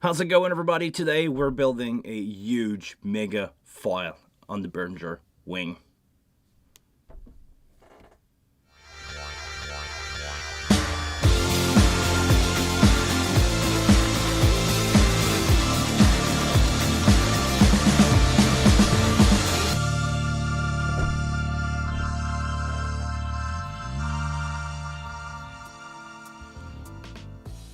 How's it going, everybody? Today we're building a huge mega file on the Behringer WING.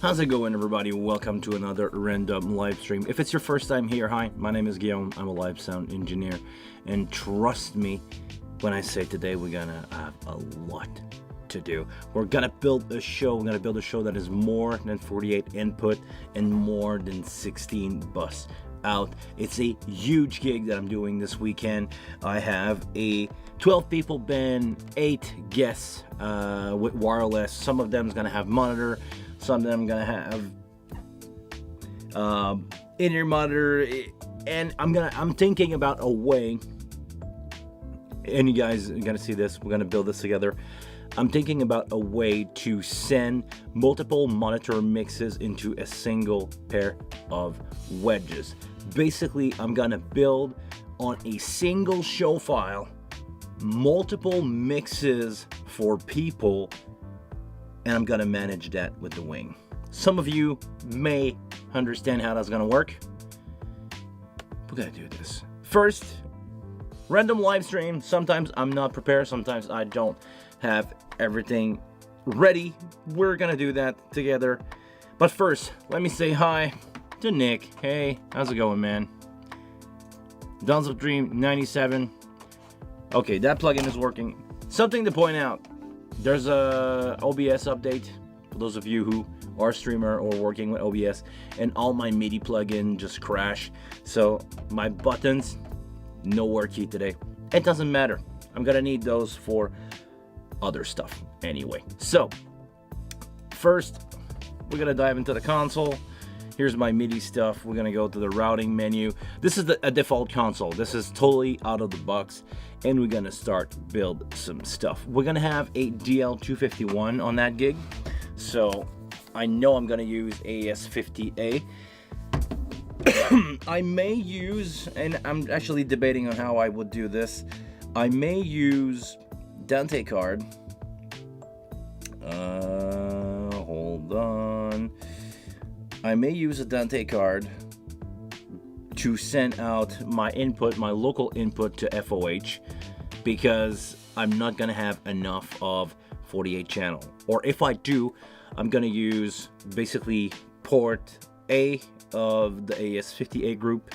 How's it going, everybody? Welcome to another random live stream. If it's your first time here, hi, my name is Guillaume. I'm a live sound engineer, and trust me when I say today we're gonna have a lot to do. We're gonna build a show. We're gonna build a show that is more than 48 input and more than 16 bus out. It's a huge gig that I'm doing this weekend. I have a 12 people band, 8 guests with wireless. Some of them is gonna have monitor. Some of them gonna have in-ear monitor, and I'm thinking about a way. And you guys are gonna see this. We're gonna build this together. I'm thinking about a way to send multiple monitor mixes into a single pair of wedges. Basically, I'm gonna build on a single show file multiple mixes for people, and I'm gonna manage that with the Wing. Some of you may understand how that's gonna work. We're gonna do this. First, random live stream. Sometimes I'm not prepared, sometimes I don't have everything ready. We're gonna do that together. But first, let me say hi to Nick. Hey, how's it going, man? Dawns of Dream 97. Okay, that plugin is working. Something to point out. There's a OBS update for those of you who are a streamer or working with OBS, and all my MIDI plugin just crashed. So my buttons, no work key today. It doesn't matter. I'm gonna need those for other stuff anyway. So first, we're gonna dive into the console. Here's my MIDI stuff. We're gonna go to the routing menu. This is a default console. This is totally out of the box, and we're gonna start build some stuff. We're gonna have a DL251 on that gig, so I know I'm gonna use AS50A. I may use, and I'm actually debating on how I would do this. I may use Dante card. Hold on. I may use a Dante card to send out my input, my local input to FOH, because I'm not gonna have enough of 48 channel. Or if I do, I'm gonna use basically port A of the AS50A group.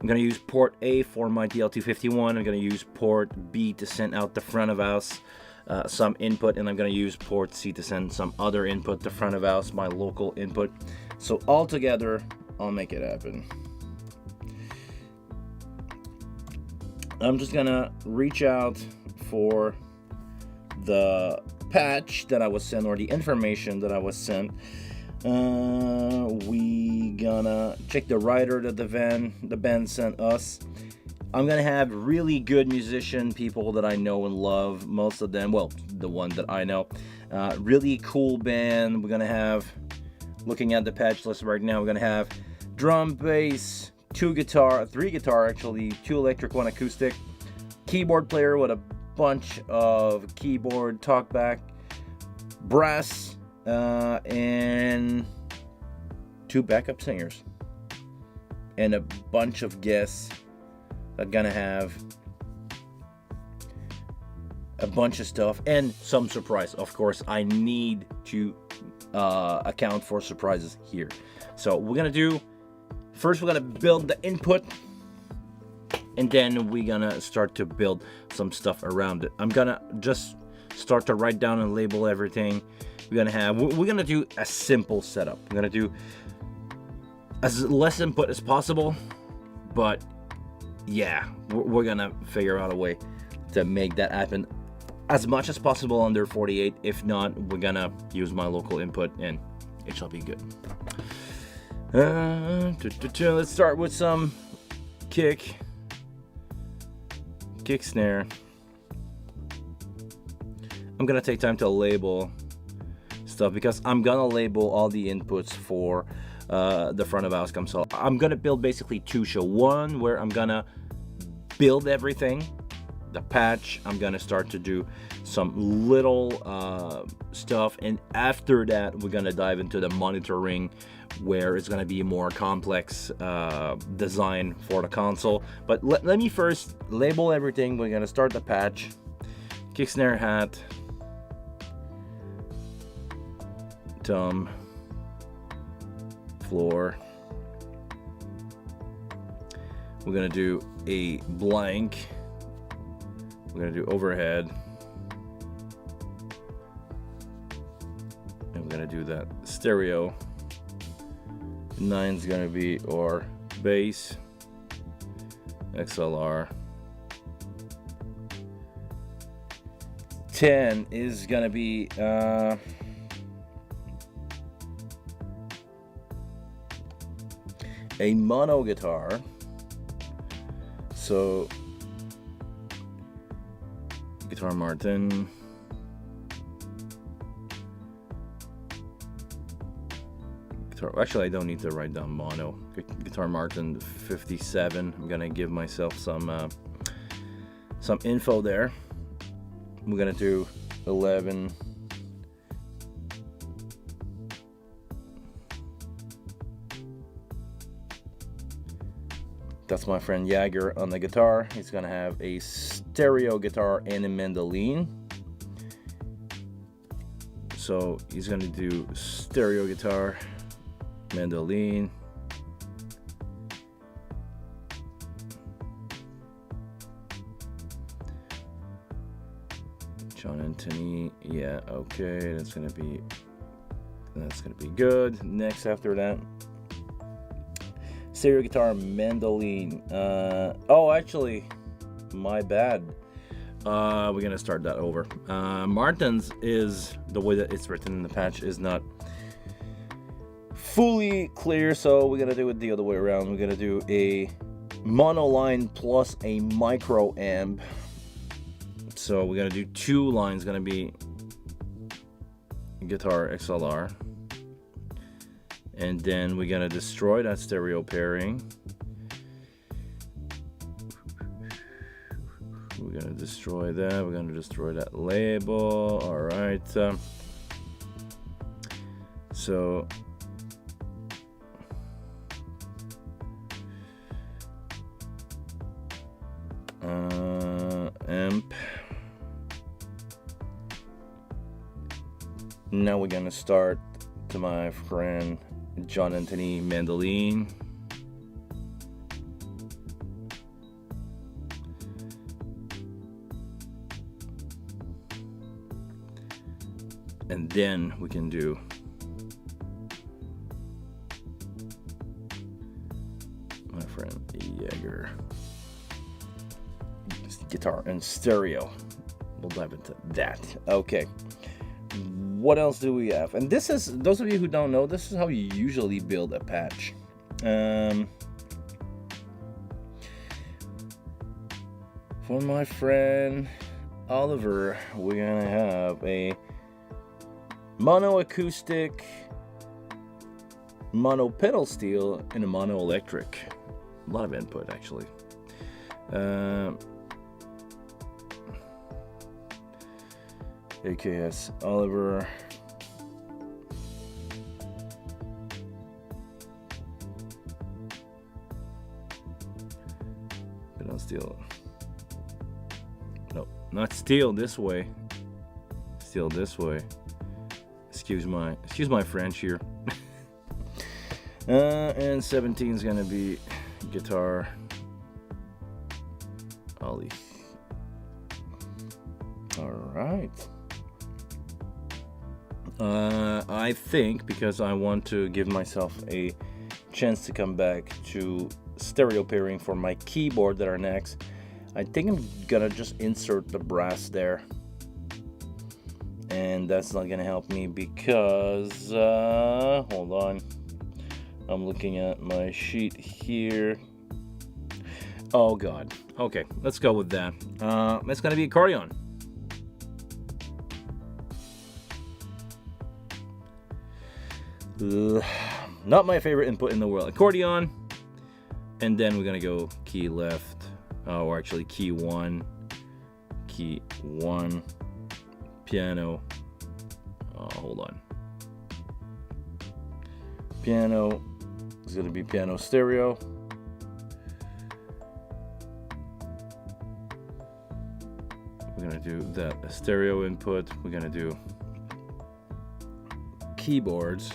I'm gonna use port A for my DL251. I'm gonna use port B to send out the front of house some input, and I'm gonna use port C to send some other input to front of house, my local input. So all together, I'll make it happen. I'm just gonna reach out for the patch that I was sent, or the information that I was sent. We gonna check the writer that the band sent us. I'm gonna have really good musician people that I know and love, most of them, well, the one that I know. Really cool band. We're gonna have, looking at the patch list right now, we're gonna have drum, bass, 3 guitar actually, 2 electric, 1 acoustic, keyboard player with a bunch of keyboard talkback, brass, and 2 backup singers, and a bunch of guests. I'm gonna have a bunch of stuff and some surprise. Of course, I need to account for surprises here. So we're gonna do, first we're gonna build the input, and then we're gonna start to build some stuff around it. I'm gonna just start to write down and label everything. We're gonna do a simple setup. We're gonna do as less input as possible, but yeah, we're gonna figure out a way to make that happen as much as possible under 48. If not, we're gonna use my local input and it shall be good. Let's start with some kick snare. I'm gonna take time to label stuff because I'm gonna label all the inputs for the front of house console. I'm gonna build basically two shows. One where I'm gonna build everything, the patch. I'm gonna start to do some little stuff, and after that we're gonna dive into the monitoring, where it's gonna be a more complex design for the console. But let me first label everything. We're gonna start the patch. Kick snare hat, tom, floor. We're gonna do a blank. We're gonna do overhead, and we're gonna do that stereo. 9's gonna be our bass, XLR. 10 is gonna be a mono guitar. So Guitar Martin, actually I don't need to write down mono. Guitar Martin 57. I'm gonna give myself some info there. We're gonna do 11. That's my friend Jagger on the guitar. He's gonna have a stereo guitar and a mandolin. So he's gonna do stereo guitar, mandolin. John Anthony, yeah, okay, that's gonna be good. Next after that, stereo guitar, mandolin. Oh, actually, my bad. We're gonna start that over. Martin's is the way that it's written in the patch is not fully clear, so we're gonna do it the other way around. We're gonna do a mono line plus a micro amp. So we're gonna do two lines. Gonna be guitar XLR. And then we're gonna destroy that stereo pairing. We're gonna destroy that. We're gonna destroy that label. All right. So amp. Now we're gonna start to my friend John Anthony mandolin. And then we can do my friend Jaeger guitar and stereo. We'll dive into that. Okay. What else do we have? And this is, those of you who don't know, this is how you usually build a patch. For my friend Oliver, we're gonna have a mono acoustic, mono pedal steel, and a mono electric. A lot of input, actually. AKS Oliver. Pedal steel. No, not steel this way. Steel this way. Excuse my French here. And 17 is gonna be guitar Ollie. All right. I think, because I want to give myself a chance to come back to stereo pairing for my keyboard that are next, I think I'm gonna just insert the brass there. And that's not gonna help me because, hold on, I'm looking at my sheet here. Oh God, okay, let's go with that. It's gonna be accordion. not my favorite input in the world. Accordion, and then we're gonna go key left, or actually key 1, piano. Hold on. Piano is gonna be piano stereo. We're gonna do that stereo input. We're gonna do keyboards.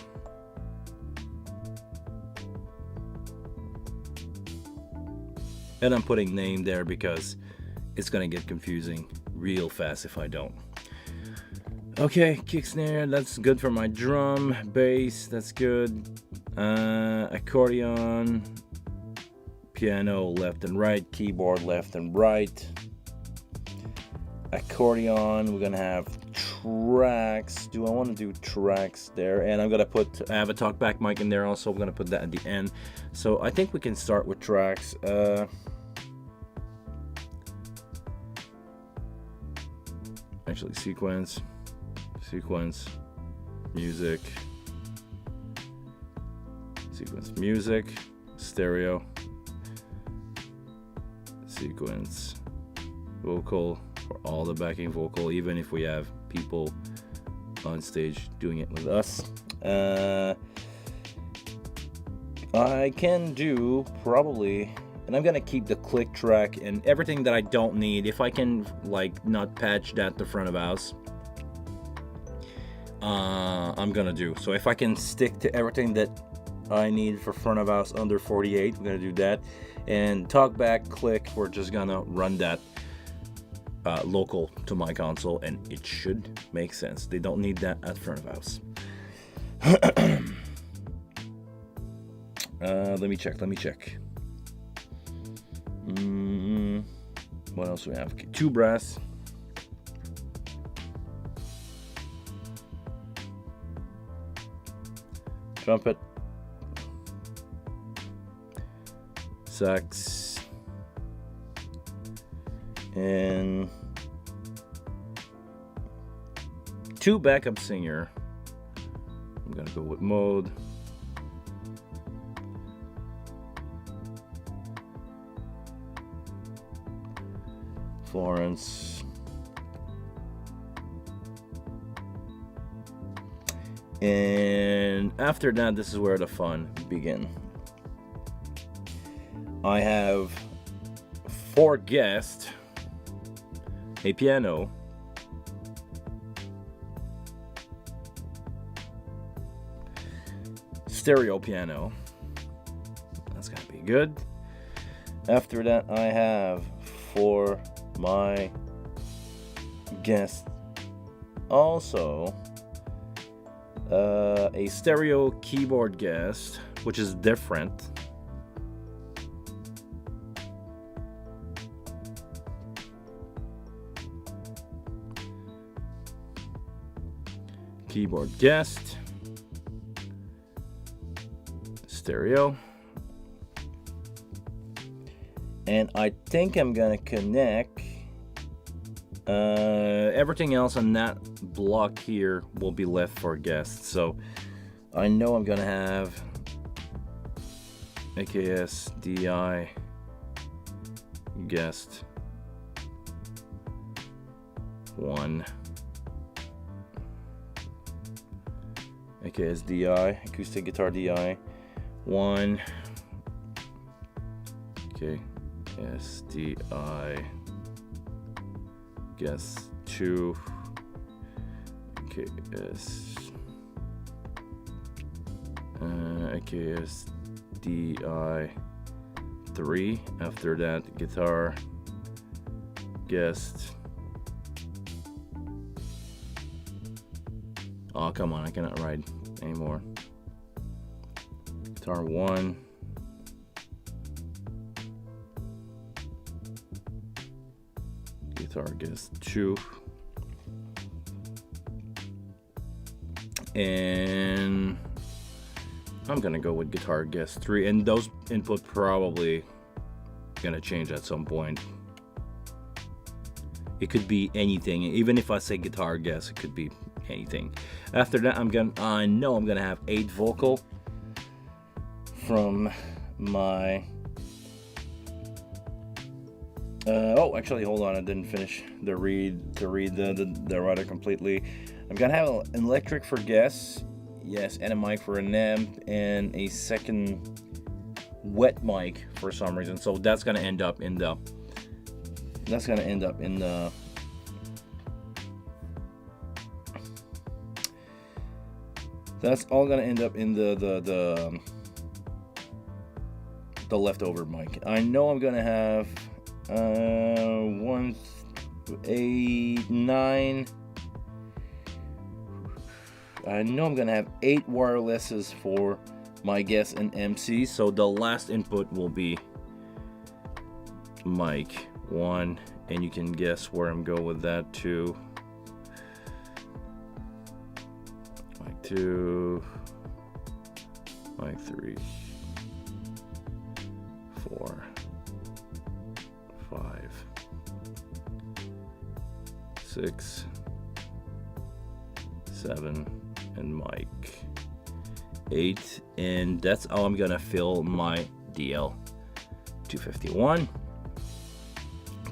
And I'm putting name there because it's gonna get confusing real fast if I don't. Okay, kick snare, that's good for my drum. Bass, that's good. Accordion, piano left and right, keyboard left and right. Accordion, we're gonna have tracks. Do I want to do tracks there? And I'm gonna I have a talkback mic in there also. I'm gonna put that at the end. So I think we can start with tracks. Actually, sequence, music, stereo, sequence, vocal, for all the backing vocal, even if we have people on stage doing it with us. I can do probably, and I'm gonna keep the click track and everything that I don't need. If I can like not patch that to front of house, I'm gonna do. So if I can stick to everything that I need for front of house under 48, we're gonna do that. And talk back, click, we're just gonna run that local to my console, and it should make sense. They don't need that at front of house. Let me check. What else do we have? Okay, 2 brass. Trumpet. Sax. And 2 backup singer. I'm gonna go with mode. Florence. And after that, this is where the fun begins. I have 4 guests, a piano, stereo piano. That's gonna be good. After that, I have for my guest also a stereo keyboard guest, which is different. Keyboard guest, stereo, and I think I'm gonna connect everything else on that block here will be left for guests. So I know I'm gonna have AKS DI guest 1, AKS DI acoustic guitar DI 1, AKS DI guest 2, AKS DI 3. After that, guitar guest. Oh, come on, I cannot write anymore. Guitar 1. Guitar guest 2. And I'm gonna go with guitar guest 3, and those input probably gonna change at some point. It could be anything. Even if I say guitar guest, it could be anything. After that, I know I'm gonna have 8 vocal. from my oh, actually, hold on, I didn't finish the read the router completely. I'm gonna have an electric for guests, yes, and a mic for an amp, and a second wet mic for some reason. So that's gonna end up in the that's all gonna end up in the leftover mic. I know I'm gonna have 1, 8, 9. I know I'm gonna have 8 wirelesses for my guests and MC. So the last input will be mic 1, and you can guess where I'm going with that too. Mic 2, mic 3, 4, 5, 6, 7, and mic 8, and that's how I'm gonna fill my DL 251.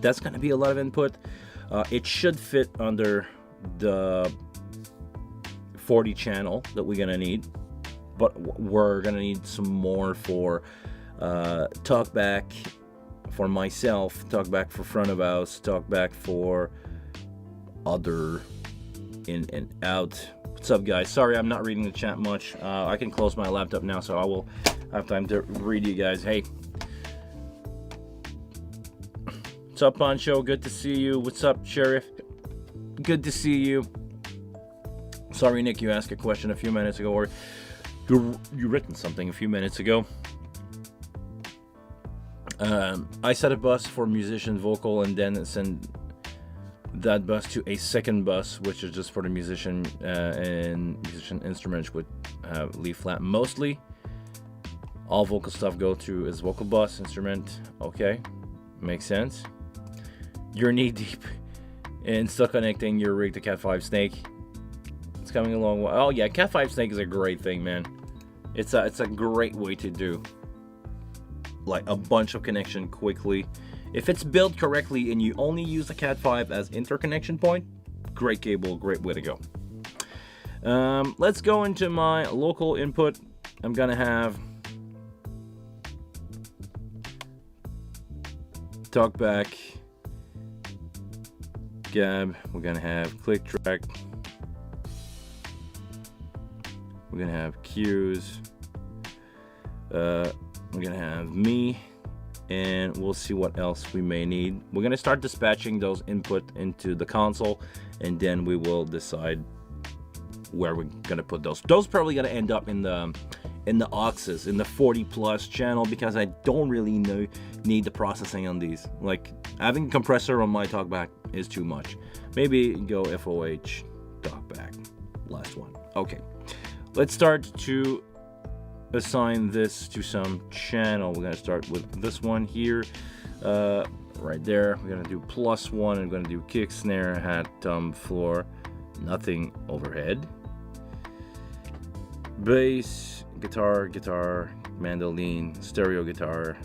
That's gonna be a lot of input. It should fit under the 40 channel that we're gonna need, but we're gonna need some more for talkback for myself, talkback for front of house, talkback for other in and out. What's up, guys? Sorry, I'm not reading the chat much. I can close my laptop now, so I will have time to read you guys. Hey, what's up, Pancho? Good to see you. What's up, Sheriff? Good to see you. Sorry, Nick, you asked a question a few minutes ago, or you written something a few minutes ago. I set a bus for musician vocal, and then send that bus to a second bus, which is just for the musician and musician instruments, which have lead flat mostly. All vocal stuff go to his vocal bus instrument. Okay, makes sense. You're knee deep in still connecting your rig to Cat 5 Snake. It's coming along well. Oh yeah, Cat 5 Snake is a great thing, man. It's a great way to do like a bunch of connection quickly. If it's built correctly and you only use the Cat 5 as interconnection point, great cable, great way to go. Let's go into my local input. I'm gonna have talkback, gab. We're gonna have click track. We're gonna have cues. We're gonna have me, and we'll see what else we may need. We're gonna start dispatching those input into the console, and then we will decide where we're gonna put those. Those probably gonna end up in the auxes, in the 40 plus channel, because I don't really need the processing on these. Like having a compressor on my talkback is too much. Maybe go FOH talkback, last one. Okay, let's start to assign this to some channel. We're gonna start with this one here, right there. We're gonna do +1, and we're gonna do kick, snare, hat, tom, floor, nothing overhead. Bass, guitar, guitar, mandolin, stereo guitar,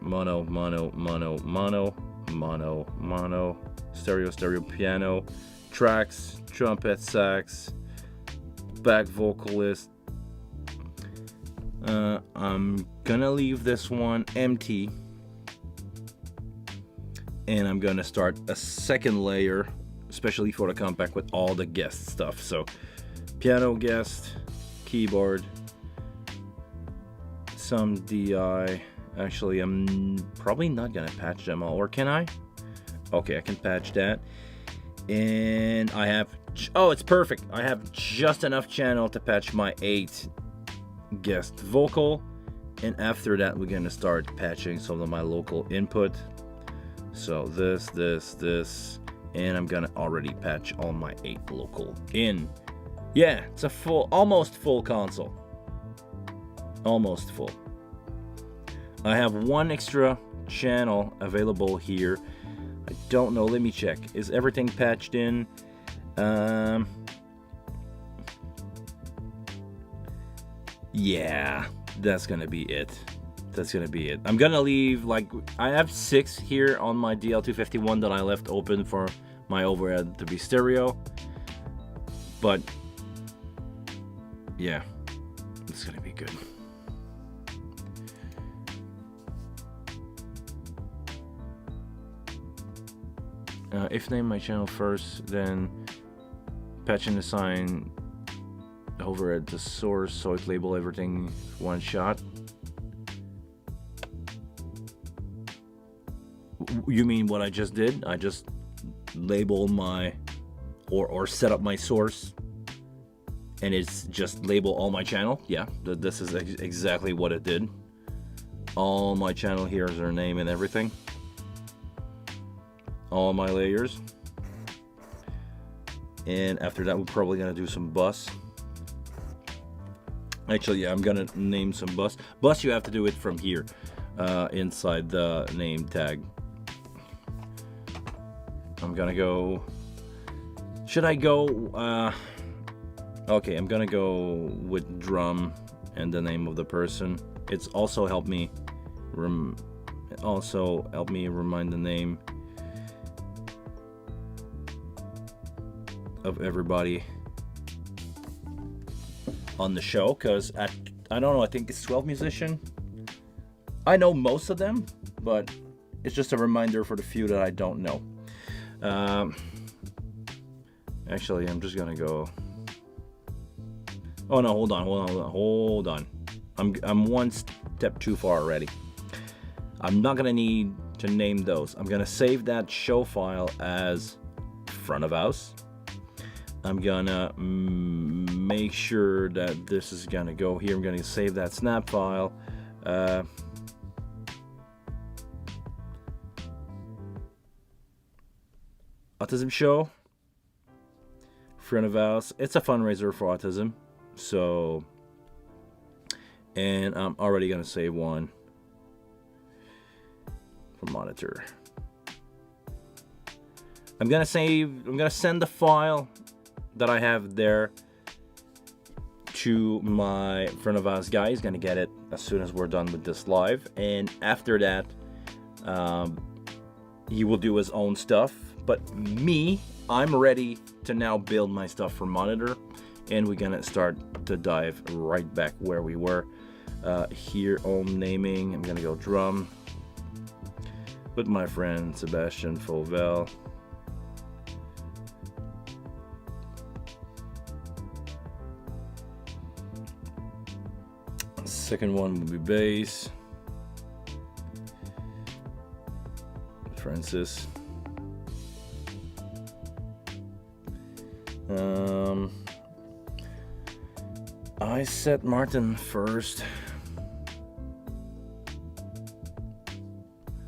mono, mono, mono, mono, mono, mono, stereo, stereo piano, tracks, trumpet, sax, back vocalist. I'm gonna leave this one empty, and I'm gonna start a second layer, especially for the compact, with all the guest stuff. So piano guest, keyboard, some DI. Actually, I'm probably not gonna patch them all, or can I? Okay, I can patch that. And I have, oh, it's perfect. I have just enough channel to patch my 8 guest vocal, and after that we're gonna start patching some of my local input. So this, and I'm gonna already patch all my 8 local in. Yeah, it's a full, almost full console. Almost full. I have 1 extra channel available here. I don't know, let me check. Is everything patched in? Yeah, that's gonna be it. That's gonna be it. I'm gonna leave, like, I have 6 here on my DL251 that I left open for my overhead to be stereo. But yeah, it's gonna be good. If name my channel first, then patch and assign overhead to source so it label everything one shot. You mean what I just did? I just label my or set up my source and it's just label all my channel. Yeah, this is exactly what it did. All my channel here is their name and everything. All my layers. And after that, we're probably gonna do some bus. Actually, yeah, I'm gonna name some bus. Bus, you have to do it from here, inside the name tag. I'm gonna go. Should I go? Okay, I'm gonna go with drum and the name of the person. It's also helped me. Remind the name of everybody on the show, because I don't know, I think it's 12 musician. I know most of them, but it's just a reminder for the few that I don't know. Actually, I'm just gonna go. Oh no, hold on. I'm one step too far already. I'm not gonna need to name those. I'm gonna save that show file as front of house. I'm gonna make sure that this is gonna go here. I'm gonna save that snap file. Autism show, front of house. It's a fundraiser for autism. So, and I'm already gonna save one for monitor. I'm gonna send the file that I have there to my front of house guy. He's gonna get it as soon as we're done with this live, and after that, he will do his own stuff. But me, I'm ready to now build my stuff for monitor, and we're gonna start to dive right back where we were. Here, Ohm naming. I'm gonna go drum with my friend Sebastian Fauvel. Second one will be bass. Francis. I set Martin first.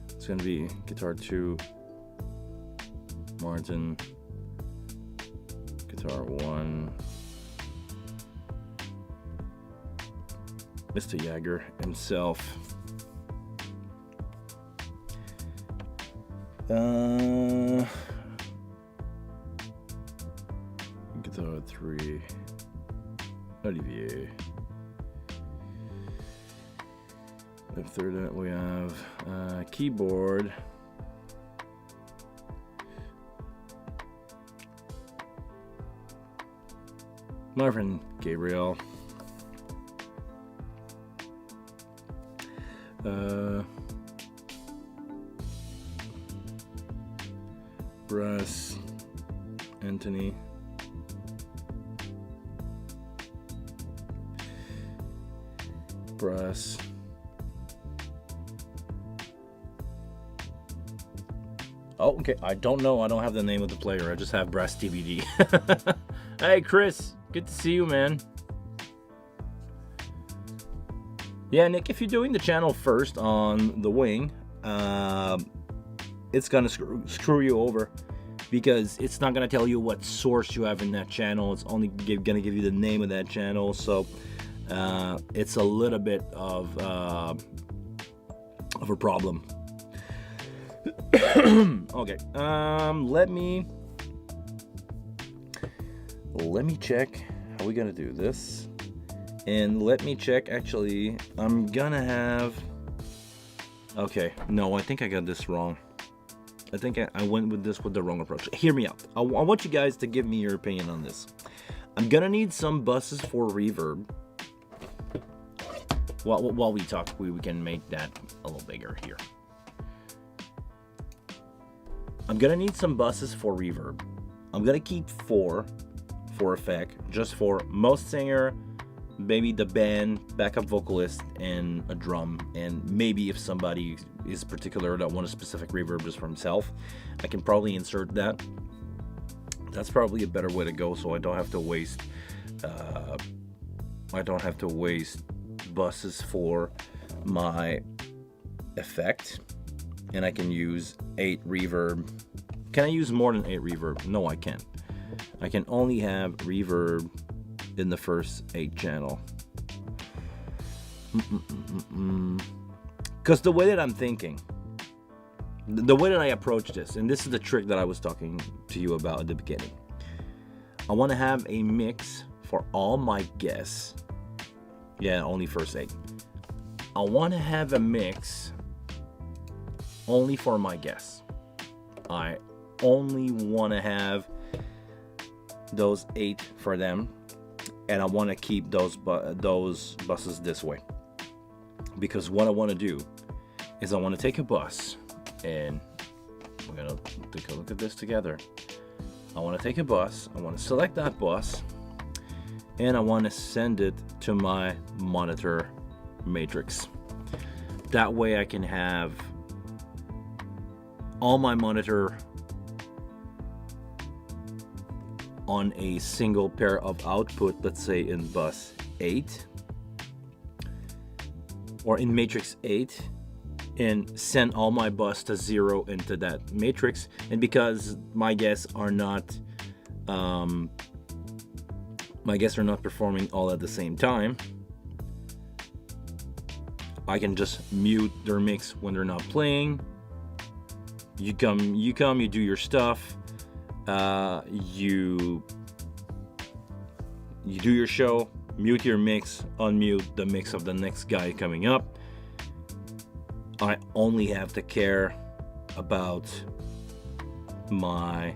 It's gonna be guitar 2, Martin, guitar 1. Mr. Jagger himself. Guitar 3, Olivier. After that, we have keyboard. My friend Gabriel. Brass, Anthony. Brass. Oh, okay. I don't know. I don't have the name of the player. I just have Brass DVD. Hey, Chris. Good to see you, man. Yeah, Nick, if you're doing the channel first on the Wing, it's gonna screw you over, because it's not gonna tell you what source you have in that channel. It's only gonna give you the name of that channel. So it's a little bit of a problem. Okay, let me check how we gonna do this, And let me check. Actually, I'm gonna have... Okay, no, I think I got this wrong. I think I went with the wrong approach. Hear me out. I want you guys to give me your opinion on this. I'm gonna need some buses for reverb. While we talk, we can make that a little bigger here. I'm gonna need some buses for reverb. I'm gonna keep 4 for effect, just for most singer, maybe the band, backup vocalist, and a drum. And maybe if somebody is particular that want a specific reverb just for himself, I can probably insert that. That's probably a better way to go, so I don't have to waste buses for my effect, and I can use 8 reverb. Can I use more than 8 reverb? No, I can't. I can only have reverb in the first 8 channel. Because the way that I'm thinking, the way that I approach this, and this is the trick that I was talking to you about at the beginning, I want to have a mix for all my guests. Yeah, only first 8. I want to have a mix only for my guests. I only want to have those 8 for them, and I want to keep those buses this way, because what I want to do is I want to take a bus, and we're gonna take a look at this together. I want to take a bus, I want to select that bus, and I want to send it to my monitor matrix. That way I can have all my monitor on a single pair of output, let's say in bus 8 or in matrix 8, and send all my bus to 0 into that matrix. And because my guests are not performing all at the same time, I can just mute their mix when they're not playing. You come, you do your stuff. You do your show, mute your mix, unmute the mix of the next guy coming up. I only have to care about my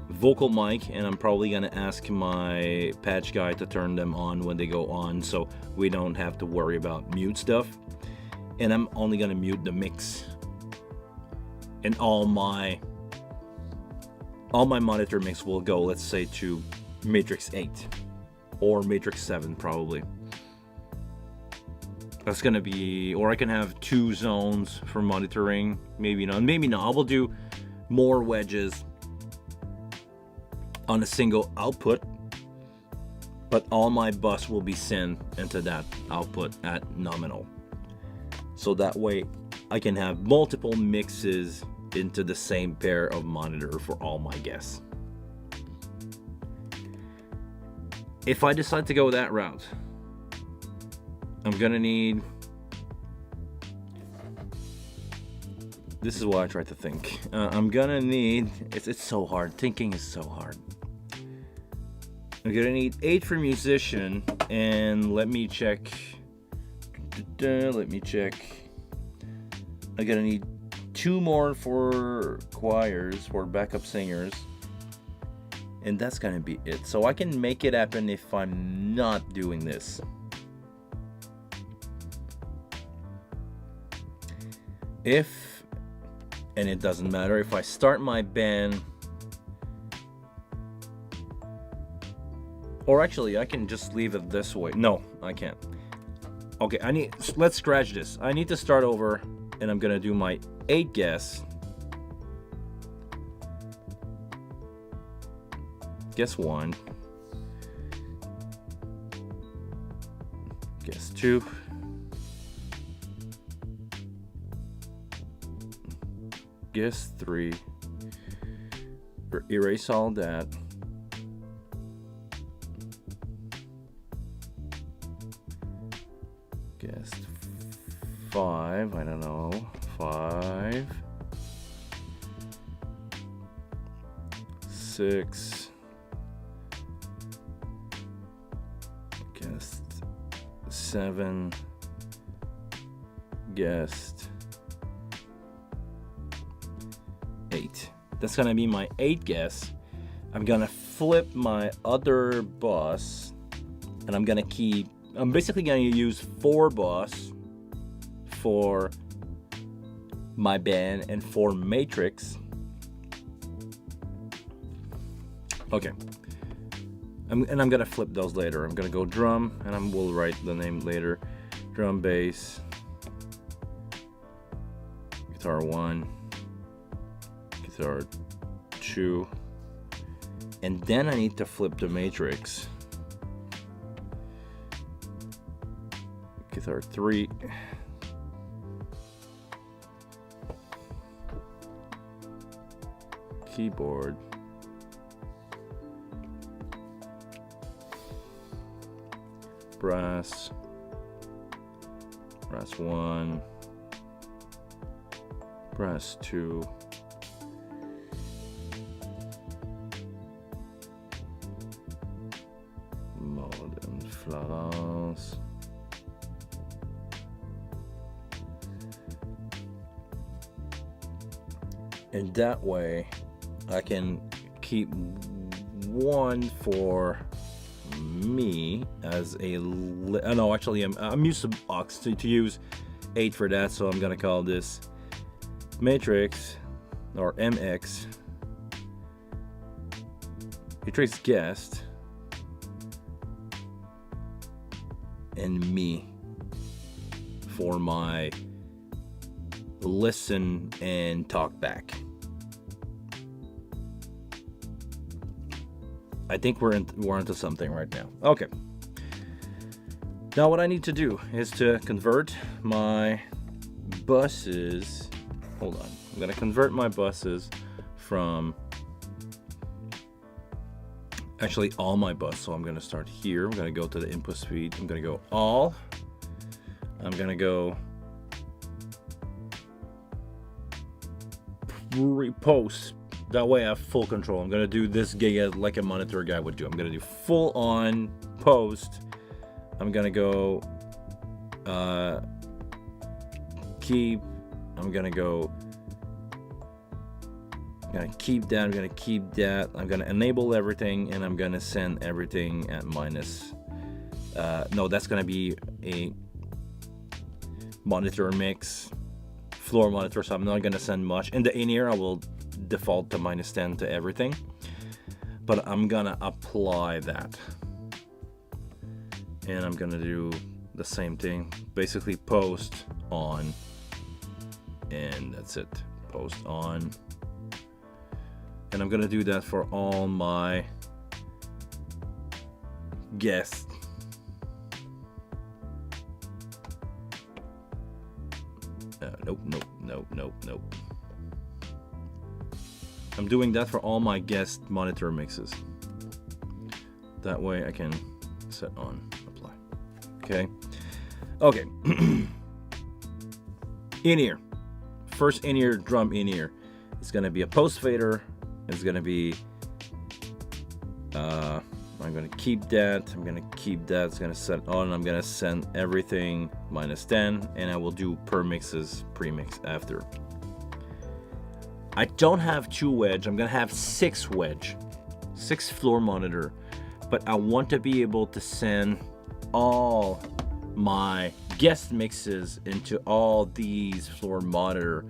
vocal mic, and I'm probably gonna ask my patch guy to turn them on when they go on, so we don't have to worry about mute stuff. And I'm only gonna mute the mix, and all my monitor mix will go, let's say, to matrix 8 or matrix 7 probably. That's gonna be, or I can have 2 zones for monitoring. Maybe not. I will do more wedges on a single output, but all my bus will be sent into that output at nominal. So that way I can have multiple mixes into the same pair of monitor for all my guests. If I decide to go that route, I'm gonna need... This is what I try to think. I'm gonna need... It's so hard. Thinking is so hard. I'm gonna need 8 for musician, and let me check. I'm gonna need 2 more for choirs, for backup singers, and that's gonna be it. So I can make it happen if I'm not doing this. And it doesn't matter if I start my band, or actually I can just leave it this way. No, I can't. Okay, let's scratch this. I need to start over, and I'm gonna do my 8 guests. Guess 1. Guess 2. Guess 3. Erase all that. Guess 5. I don't know. 5. 6. Guess 7 guest 8. That's gonna be my 8 guest. I'm gonna flip my other bus, and I'm basically gonna use 4 bus for my band and 4 matrix. Okay. I'm gonna flip those later. I'm gonna go drum, and we'll write the name later. Drum, bass, guitar 1, guitar 2, and then I need to flip the matrix. Guitar 3, keyboard, brass 1, brass 2, mode and Florence, and that way I can keep 1 for me as a no, actually I'm used to aux to use 8 for that, so I'm gonna call this matrix or MX matrix guest and me for my listen and talk back. I think we're into something right now. Okay. Now what I need to do is to convert my buses. Hold on. I'm going to convert my buses from actually all my bus. So I'm going to start here. I'm going to go to the input suite. I'm going to go all. I'm going to go repost. That way I have full control. I'm gonna do this gig like a monitor guy would do. I'm gonna do full on post. I'm gonna go keep. I'm gonna keep that. I'm gonna keep that. I'm gonna enable everything, and I'm gonna send everything at minus. No, that's gonna be a monitor mix, floor monitor. So I'm not gonna send much. In the in-ear, I will default to -10 to everything, but I'm gonna apply that, and I'm gonna do the same thing, basically post on, and that's it. Post on, and I'm gonna do that for all my guests. Nope. I'm doing that for all my guest monitor mixes. That way I can set on apply. Okay. In-ear. First in-ear drum in-ear. It's gonna be a post fader. It's gonna be I'm gonna keep that. It's gonna set on. I'm gonna send everything -10, and I will do per mixes premix after. I don't have 2 wedge. I'm gonna have 6 wedge, 6 floor monitor, but I want to be able to send all my guest mixes into all these floor monitor.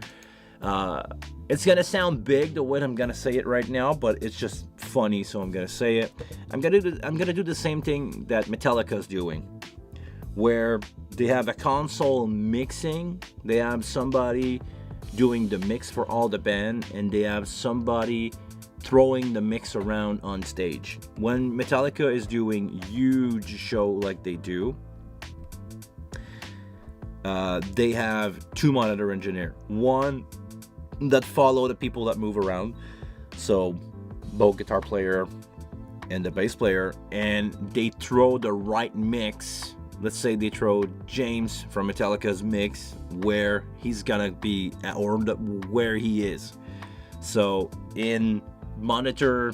It's gonna sound big the way I'm gonna say it right now, but it's just funny, so I'm gonna say it. I'm gonna do the same thing that Metallica's doing, where they have a console mixing. They have somebody doing the mix for all the band, and they have somebody throwing the mix around on stage. When Metallica is doing huge show like they do, they have 2 monitor engineer, one that follow the people that move around, so both guitar player and the bass player, and they throw the right mix. Let's say they throw James from Metallica's mix where he's gonna be at, or where he is. So in monitor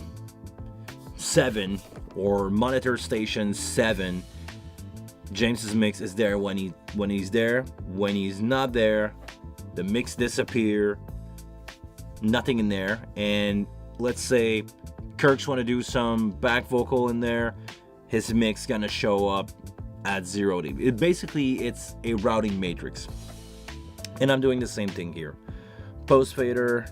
7 or monitor station 7, James's mix is there when he's there. When he's not there, the mix disappear. Nothing in there. And let's say Kirk's want to do some back vocal in there, his mix gonna show up at 0 dB. Basically, it's a routing matrix. And I'm doing the same thing here. Post fader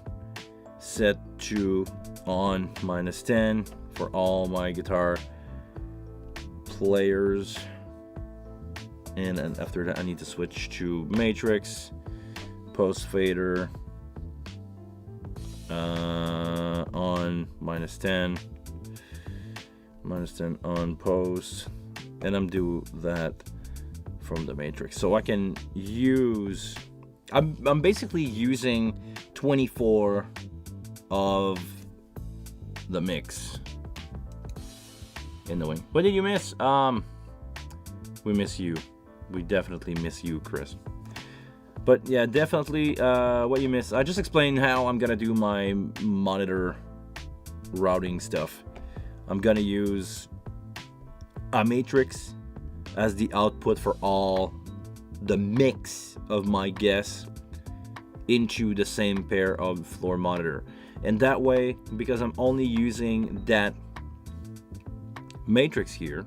set to on -10 for all my guitar players. And then after that, I need to switch to matrix. Post fader on -10 on post, and I'm do that from the matrix. So I can use, I'm basically using 24 of the mix in the wing. What did you miss? We miss you. We definitely miss you, Chris. But yeah, definitely what you missed. I just explained how I'm gonna do my monitor routing stuff. I'm gonna use a matrix as the output for all the mix of my guests into the same pair of floor monitor. And that way, because I'm only using that matrix here,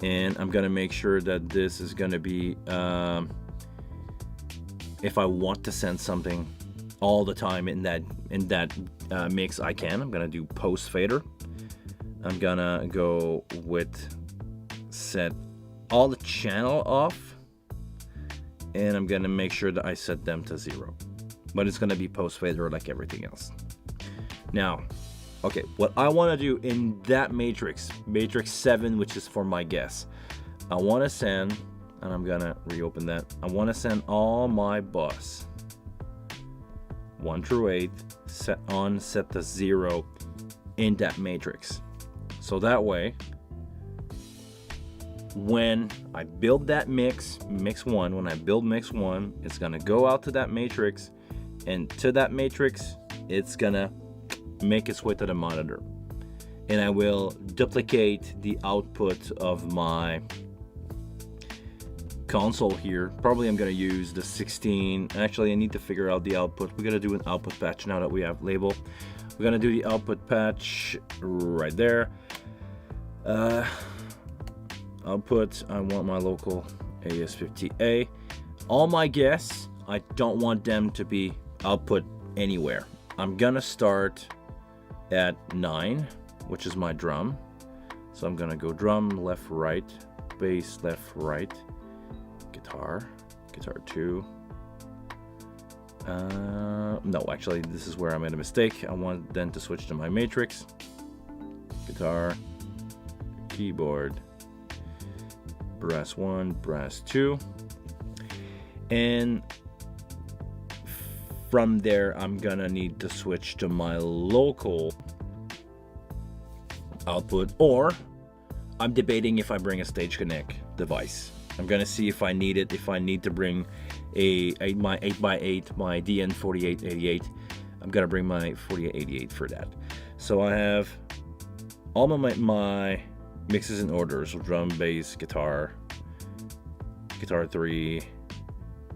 and I'm gonna make sure that this is gonna be if I want to send something all the time in that mix, I can. I'm gonna do post fader. I'm gonna go with set all the channel off, and I'm gonna make sure that I set them to 0. But it's gonna be post fader like everything else. Now, okay, what I want to do in that matrix 7, which is for my guests, I want to send, and I'm gonna reopen that. I want to send all my bus 1 through 8 set to 0 in that matrix. So that way, when I build that mix 1, when I build mix 1, it's gonna go out to that matrix, and to that matrix, it's gonna make its way to the monitor. And I will duplicate the output of my console here. Probably I'm gonna use the 16. Actually, I need to figure out the output. We're gonna do an output patch now that we have label. We're gonna do the output patch right there. Output, I want my local AS50A. All my guests, I don't want them to be output anywhere. I'm gonna start at 9, which is my drum. So I'm gonna go drum, left, right, bass, left, right, guitar 2. No, actually, this is where I made a mistake. I want then to switch to my matrix. Guitar, keyboard, brass 1, brass 2. And from there, I'm gonna need to switch to my local output, or I'm debating if I bring a Stage Connect device. I'm gonna see if I need it, if I need to bring my 8x8, my DN4888. I'm gonna bring my 4888 for that. So I have all my mixes in order. So drum, bass, guitar 3,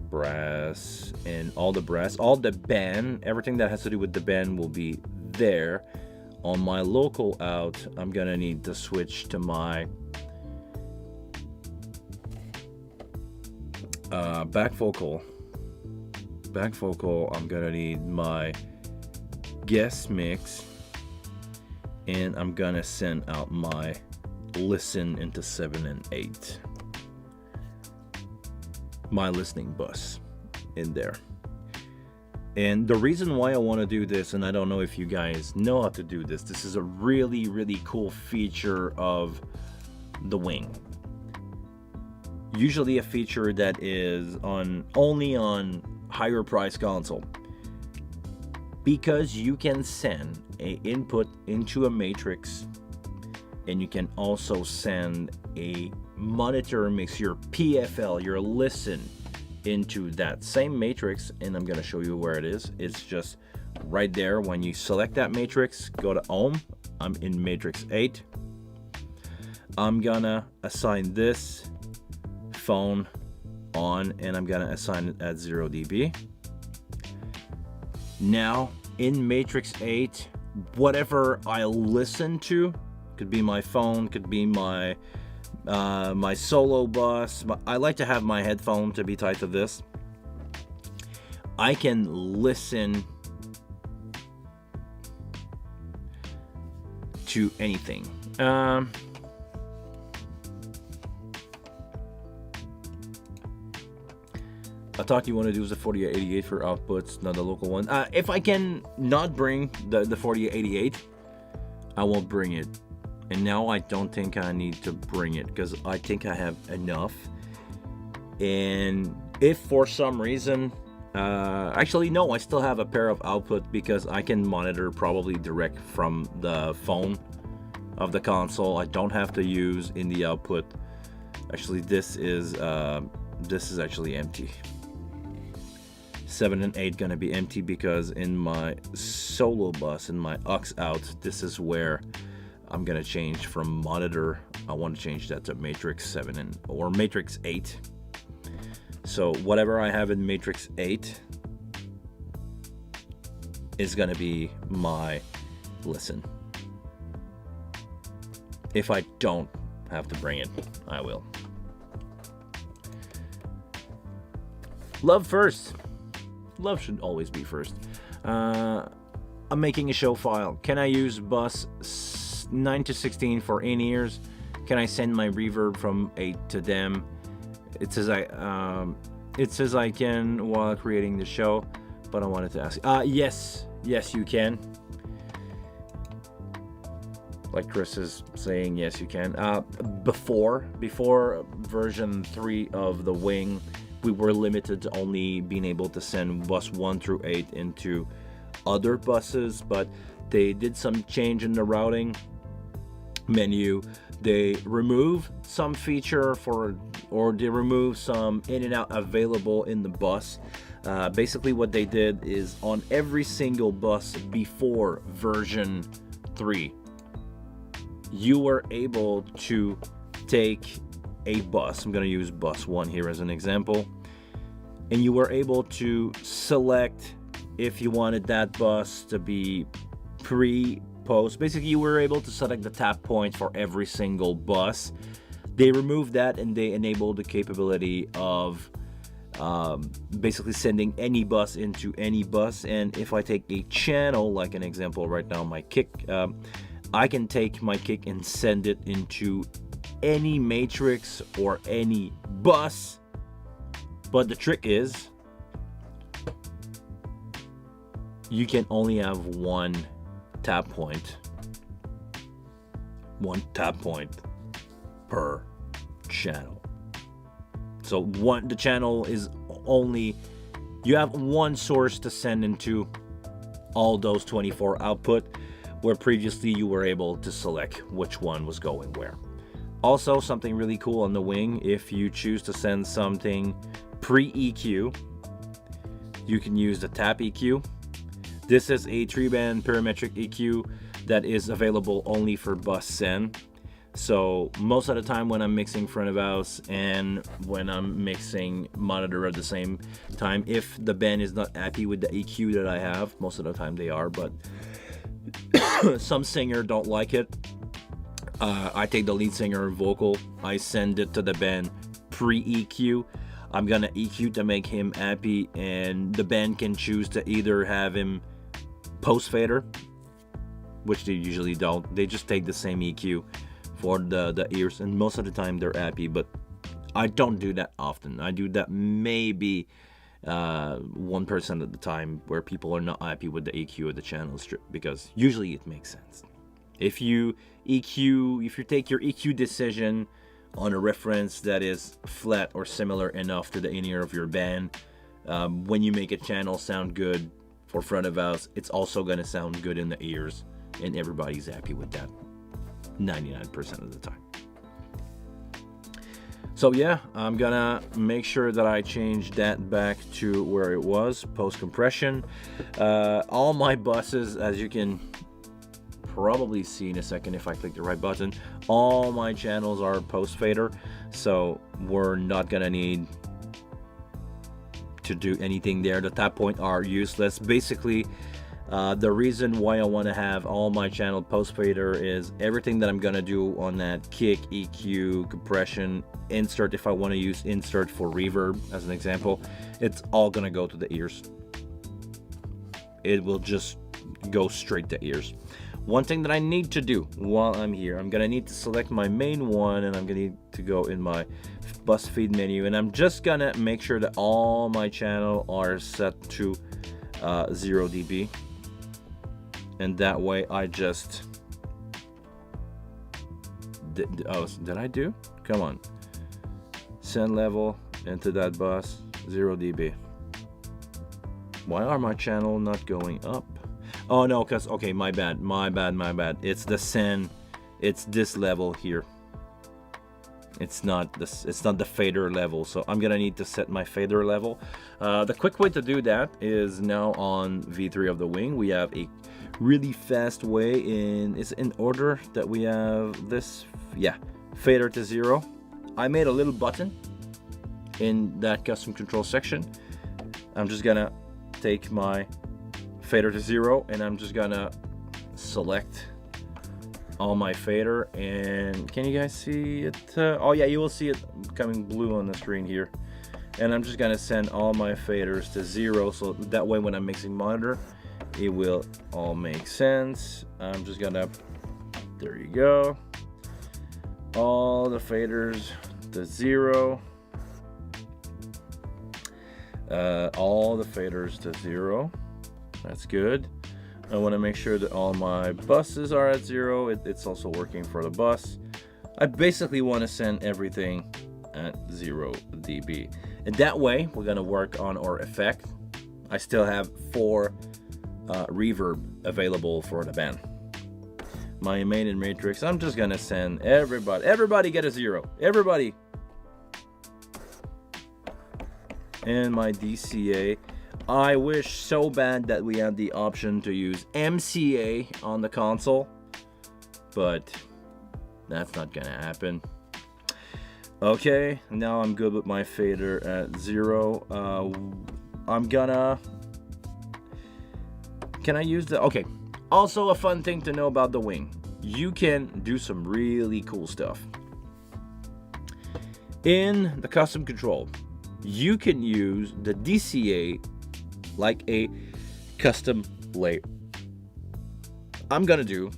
brass, and all the brass, all the band, everything that has to do with the band will be there. On my local out, I'm gonna need to switch to my back vocal. I'm gonna need my guest mix, and I'm gonna send out my listen into 7 and 8. My listening bus in there. And the reason why I want to do this, and I don't know if you guys know how to do this, this is a really, really cool feature of the Wing. Usually a feature that is only on higher price console, because you can send an input into a matrix, and you can also send a monitor mix, your PFL, your listen, into that same matrix. And I'm going to show you where it is. It's just right there. When you select that matrix, go to Ohm. I'm in matrix 8. I'm gonna assign this phone on, and I'm gonna assign it at 0 dB. Now in Matrix 8, whatever I listen to, could be my phone, could be my my solo bus. I like to have my headphone to be tied to this. I can listen to anything. I thought you want to do the 4888 for outputs, not the local one. If I can not bring the 4888, I won't bring it. And now I don't think I need to bring it because I think I have enough. And if for some reason, actually no, I still have a pair of output because I can monitor probably direct from the phone of the console. I don't have to use in the output. Actually, this is actually empty. 7 and 8 gonna be empty because in my solo bus, in my aux out, this is where I'm gonna change from monitor. I want to change that to Matrix 7 or Matrix 8. So whatever I have in Matrix 8 is gonna be my listen. If I don't have to bring it, I will. Love first. Love should always be first. I'm making a show file. Can I use bus 9 to 16 for in-ears? Can I send my reverb from 8 to them? It says I can while creating the show, but I wanted to ask. Yes, you can. Like Chris is saying, yes, you can. Before version 3 of the Wing, we were limited to only being able to send bus 1 through 8 into other buses, but they did some change in the routing menu. They remove some feature or they remove some in and out available in the bus. Basically what they did is on every single bus before version 3, you were able to take a bus. I'm going to use bus 1 here as an example, and you were able to select if you wanted that bus to be pre-post. Basically, you were able to select the tap point for every single bus. They removed that and they enabled the capability of basically sending any bus into any bus. And if I take a channel, like an example right now, my kick, I can take my kick and send it into any matrix or any bus. But the trick is you can only have one tap point per channel. So the channel is only, you have one source to send into all those 24 output, where previously you were able to select which one was going where. Also, something really cool on the Wing, if you choose to send something pre-EQ, you can use the tap EQ. This is a 3-band parametric EQ that is available only for bus send. So most of the time when I'm mixing front of house and when I'm mixing monitor at the same time, if the band is not happy with the EQ that I have, most of the time they are, but some singer don't like it. I take the lead singer vocal, I send it to the band pre-EQ. I'm gonna EQ to make him happy, and the band can choose to either have him post fader, which they usually don't. They just take the same EQ for the ears, and most of the time they're happy, but I don't do that often. I do that maybe 1% of the time where people are not happy with the EQ of the channel strip, because usually it makes sense. If you take your EQ decision on a reference that is flat or similar enough to the in-ear of your band, when you make a channel sound good for front of house, it's also going to sound good in the ears, and everybody's happy with that 99% of the time. So yeah, I'm gonna make sure that I change that back to where it was, post compression. All my buses, as you can probably see in a second if I click the right button, all my channels are post fader, so we're not gonna need to do anything there. The tap point are useless. Basically, the reason why I want to have all my channel post fader is everything that I'm gonna do on that kick, EQ, compression, insert, if I want to use insert for reverb as an example, it's all gonna go to the ears. It will just go straight to ears. One thing that I need to do while I'm here, I'm gonna need to select my main one, and I'm gonna need to go in my bus feed menu, and I'm just gonna make sure that all my channel are set to 0 dB, and that way I just did I do? Come on, send level into that bus 0 dB. Why are my channel not going up? Oh no, because, okay, my bad. It's the send, it's this level here. It's not the fader level, so I'm gonna need to set my fader level. The quick way to do that is now on V3 of the Wing. We have a really fast way it's in order that we have this, yeah, fader to 0. I made a little button in that custom control section. I'm just gonna take my fader to 0, and I'm just gonna select all my fader, and can you guys see it? Oh yeah, you will see it becoming blue on the screen here. And I'm just gonna send all my faders to 0, so that way when I'm mixing monitor, it will all make sense. I'm just gonna, there you go, all the faders to 0. All the faders to 0. That's good. I want to make sure that all my buses are at 0. It's also working for the bus. I basically want to send everything at 0 dB, and that way we're going to work on our effect. I still have 4 reverb available for the band. My main and matrix, I'm just going to send everybody get a 0. Everybody. And my DCA, I wish so bad that we had the option to use MCA on the console, but that's not gonna happen. Okay, now I'm good with my fader at 0. Can I use the, okay, also a fun thing to know about the Wing, you can do some really cool stuff. In the custom control, you can use the DCA like a custom layer. I'm gonna do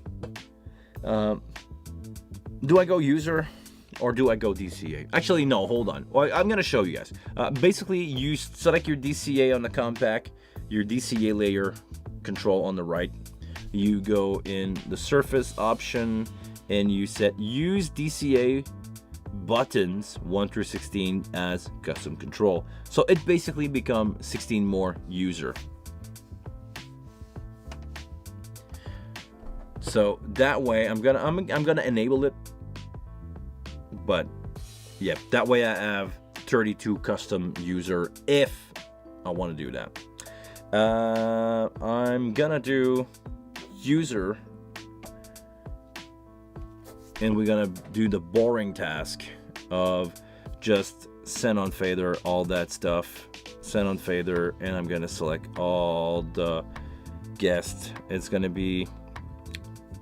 I go user or do I go DCA? Actually, no, hold on. Well, I'm gonna show you guys. Basically, you select your DCA on the compact, your DCA layer control on the right. You go in the surface option and you set use DCA buttons 1 through 16 as custom control, so it basically become 16 more user. So that way I'm gonna enable it, but yeah, that way I have 32 custom user if I want to do that. I'm gonna do user, and we're gonna do the boring task of just send on fader, all that stuff, send on fader, and I'm gonna select all the guests. It's gonna be,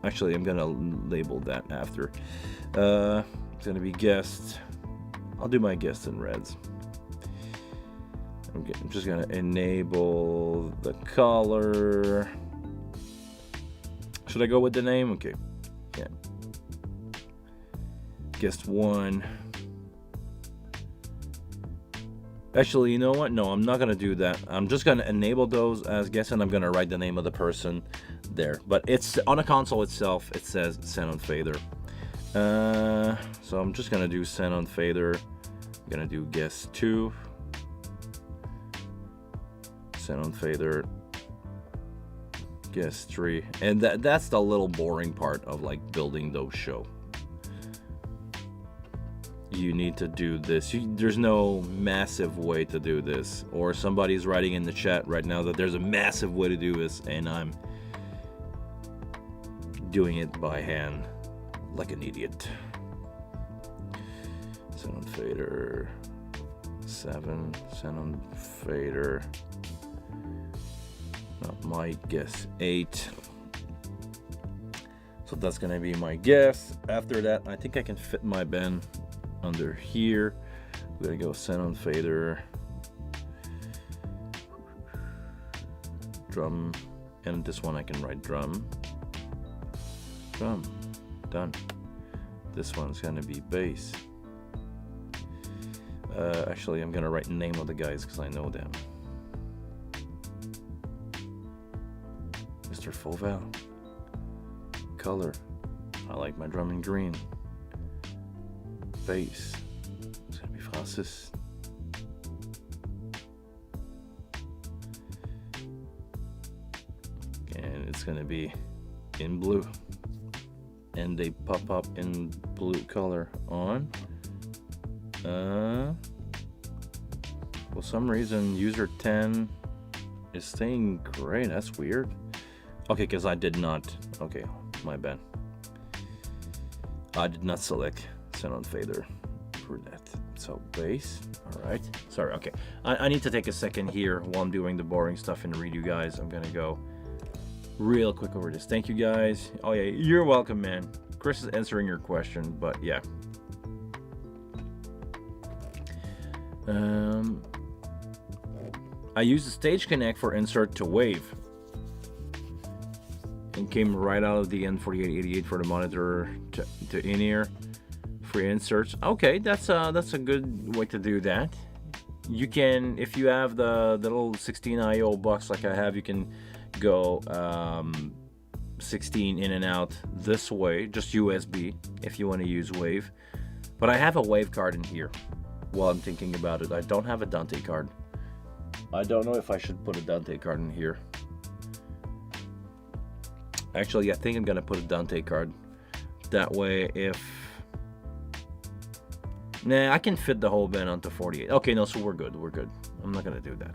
actually I'm gonna label that after. It's gonna be guests. I'll do my guests in reds. I'm just gonna enable the color. Should I go with the name? Okay, yeah. Guest 1. Actually, you know what? No, I'm not gonna do that. I'm just gonna enable those as guests, and I'm gonna write the name of the person there. But it's on the console itself. It says send on fader. So I'm just gonna do send on fader. I'm gonna do guest 2. Send on fader. Guest 3, and that's the little boring part of like building those show. You need to do this. There's no massive way to do this, or somebody's writing in the chat right now that there's a massive way to do this, and I'm doing it by hand like an idiot. Xenon fader 7, xenon fader, not my guess, 8. So that's gonna be my guess. After that, I think I can fit my bend under here. We're gonna go xenon fader, drum, and this one I can write drum, done. This one's gonna be bass. Actually, I'm gonna write the name of the guys because I know them. Mr. Fauvel. Color. I like my drum in green. Bass. It's gonna be Francis. And it's gonna be in blue. And they pop up in blue color on. For some reason, user 10 is staying gray. That's weird. Okay, because I did not. Okay, my bad. I did not select xenon fader for that. So bass. All right. Sorry. Okay. I need to take a second here while I'm doing the boring stuff and read you guys. I'm gonna go real quick over this. Thank you guys. Oh yeah, you're welcome, man. Chris is answering your question, but yeah. I used the Stage Connect for insert to wave. And came right out of the N4888 for the monitor to in-ear for inserts. Okay, that's a good way to do that. You can, if you have the little 16 IO box like I have, you can go 16 in and out this way, just USB if you want to use wave. But I have a wave card in here. While I'm thinking about it, I don't have a Dante card. I don't know if I should put a Dante card in here. Actually, I think I'm gonna put a Dante card. That way, if... Nah, I can fit the whole band onto 48. Okay, no, so we're good, we're good. I'm not gonna do that.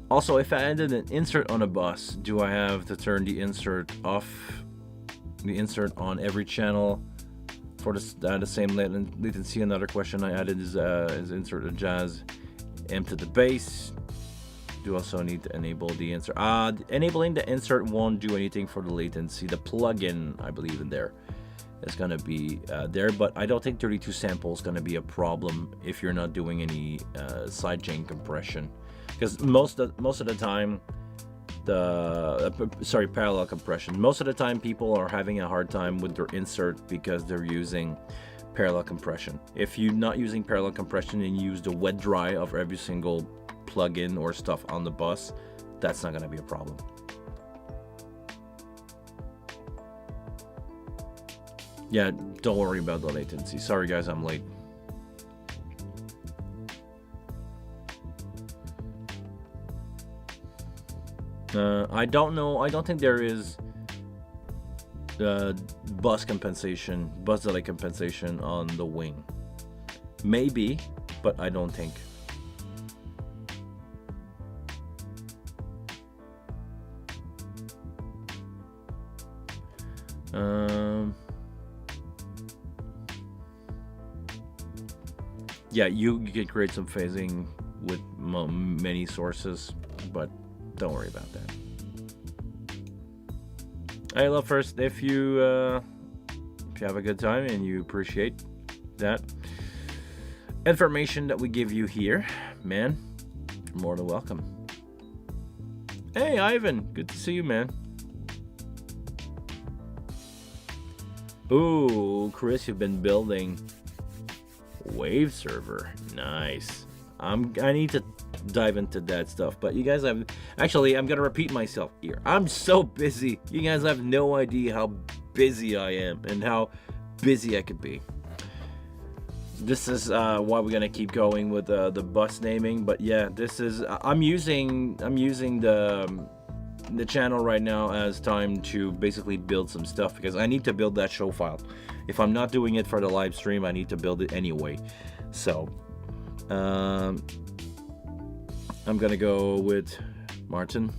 Also, if I added an insert on a bus, do I have to turn the insert off? The insert on every channel for the same latency. Another question I added is insert a jazz amp to the bass. Do also need to enable the insert. Enabling the insert won't do anything for the latency. The plugin, I believe in there, is gonna be there, but I don't think 32 sample is gonna be a problem if you're not doing any sidechain compression, because most of the time. Parallel compression. Most of the time people are having a hard time with their insert because they're using parallel compression. If you're not using parallel compression and you use the wet dry of every single plugin or stuff on the bus, that's not going to be a problem. Yeah, don't worry about the latency. Sorry guys, I'm late. I don't know. I don't think there is bus delay compensation on the Wing. Maybe, but I don't think. Yeah, you can create some phasing with many sources, but don't worry about that. Hey, love first, if you have a good time and you appreciate that information that we give you here, man, you're more than welcome. Hey, Ivan, good to see you, man. Ooh, Chris, you've been building Wave server. Nice. I need to dive into that stuff, but you guys have... Actually, I'm gonna repeat myself here. I'm so busy. You guys have no idea how busy I am and how busy I could be. This is why we're gonna keep going with the bus naming. But yeah, this is... I'm using the channel right now as time to basically build some stuff, because I need to build that show file. If I'm not doing it for the live stream, I need to build it anyway. So I'm gonna go with Martin.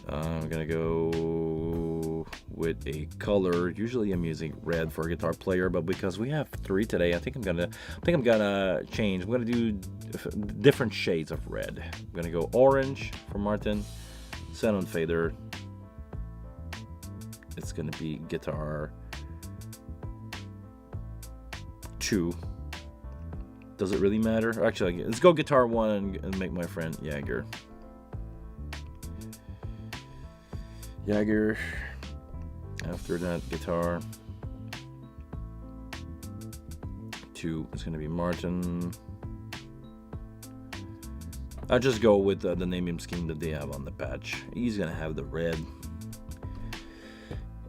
I'm gonna go with a color. Usually I'm using red for a guitar player, but because we have 3 today, I think I'm gonna change. I'm gonna do different shades of red. I'm gonna go orange for Martin. Xenon fader. It's gonna be guitar 2. Does it really matter? Actually, let's go guitar 1 and make my friend Jagger. Jagger. After that, guitar 2 is going to be Martin. I'll just go with the naming scheme that they have on the patch. He's going to have the red.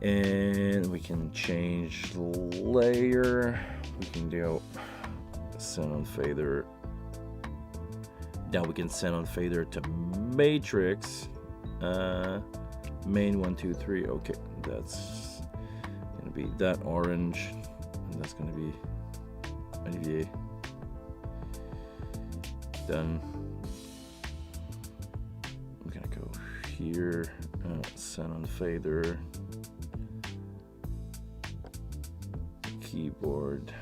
And we can change the layer. We can do Xenon fader. Now we can Xenon fader to matrix. Main 1, 2, 3. Okay, that's gonna be that orange, and that's gonna be Olivier. Done. I'm gonna go here. Xenon fader. Keyboard.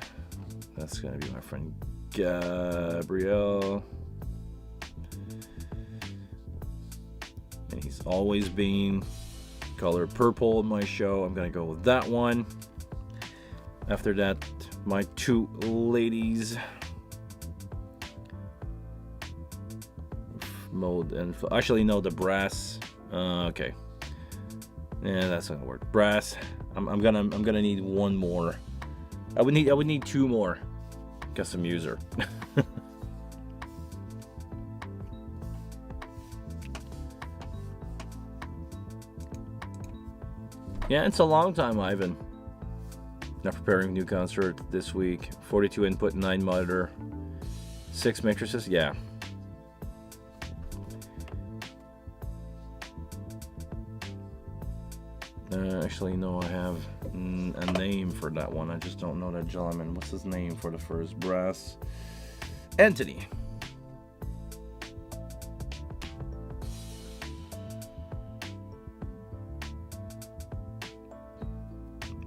That's gonna be my friend Gabriel. And he's always been color purple in my show. I'm gonna go with that one. After that, my 2 ladies. Mode and actually no, the brass. Okay. Yeah, that's not gonna work. Brass. I'm gonna need 1 more. I would need 2 more custom user. Yeah, it's a long time, Ivan. Now preparing a new concert this week. 42 input, 9 monitor, 6 matrices. Yeah. Actually, no, I have a name for that one. I just don't know that gentleman. What's his name for the first brass? Anthony.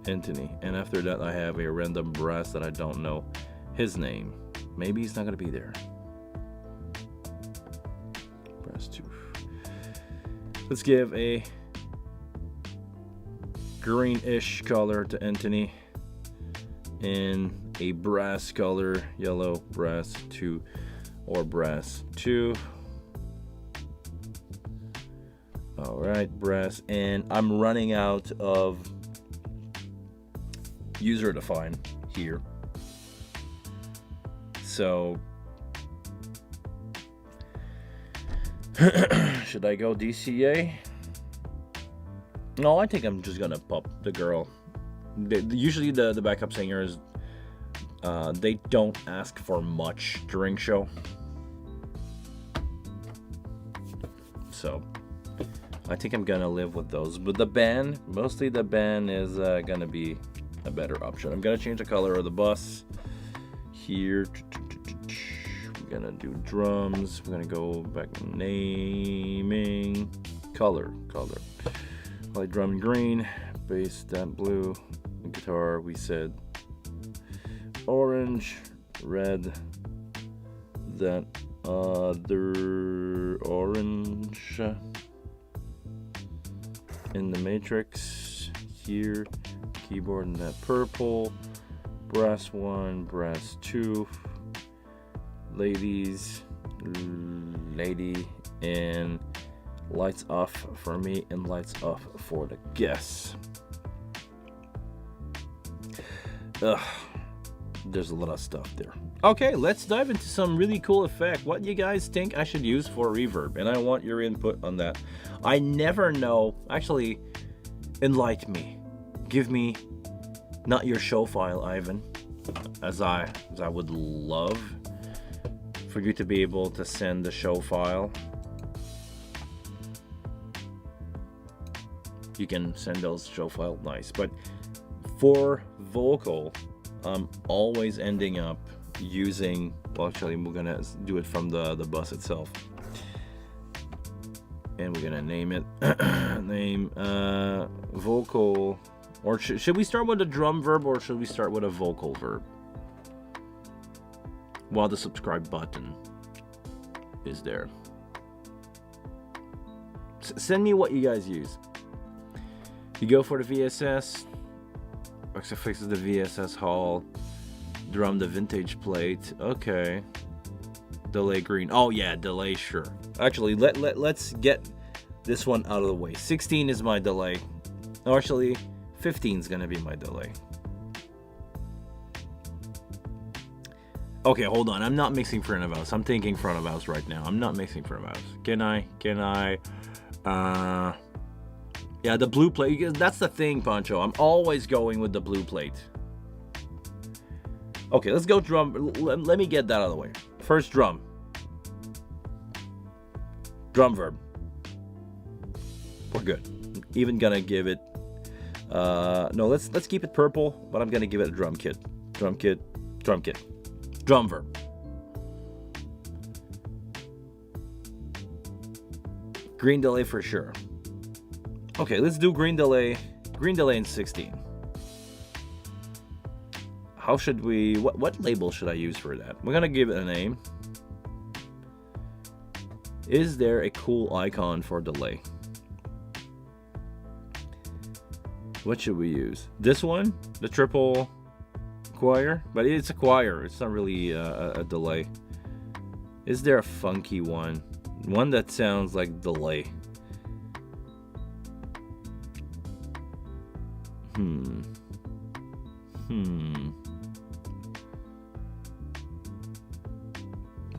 Anthony. And after that, I have a random brass that I don't know his name. Maybe he's not going to be there. Brass 2. Let's give a greenish color to Anthony and a brass color, yellow brass 2 or brass 2. All right, brass. And I'm running out of user define here, so should I go DCA? No, I think I'm just gonna pop the girl. Usually the backup singers, they don't ask for much during show, so I think I'm gonna live with those. But the band, mostly the band is gonna be a better option. I'm gonna change the color of the bus here. We're gonna do drums. We're gonna go back to naming, color. Like drum green, bass that blue, guitar we said orange, red, that other orange in the matrix here. Keyboard in that purple, brass 1, brass 2, lady, and lights off for me and lights off for the guests. There's a lot of stuff there. Okay, let's dive into some really cool effect. What you guys think I should use for reverb, and I want your input on that. I never know. Actually, enlighten me. Give me not your show file, Ivan, as I would love for you to be able to send the show file. You can send those show file, nice. But for vocal, I'm always ending up using, well, actually we're gonna do it from the bus itself, and we're gonna name it name vocal, or should we start with a drum verb, or should we start with a vocal verb? While the subscribe button is there, send me what you guys use. You go for the VSS, XFX is the VSS Hall, drum the vintage plate, okay. Delay green, oh yeah, delay, sure. Actually, let's get this one out of the way. 16 is my delay. Actually, 15 is gonna be my delay. Okay, hold on, I'm not mixing front of house. I'm thinking front of house right now. I'm not mixing front of house. Can I, yeah, the blue plate, because that's the thing, Pancho. I'm always going with the blue plate. Okay, let's go drum. Let me get that out of the way. First drum. Drum verb. We're good. Even gonna give it, no, let's keep it purple, but I'm gonna give it a drum kit. Drum kit, drum kit. Drum verb. Green delay for sure. Okay, let's do green delay in 16. How should we, what label should I use for that? We're gonna give it a name. Is there a cool icon for delay? What should we use? This one, the triple choir, but it's a choir. It's not really a delay. Is there a funky one? One that sounds like delay.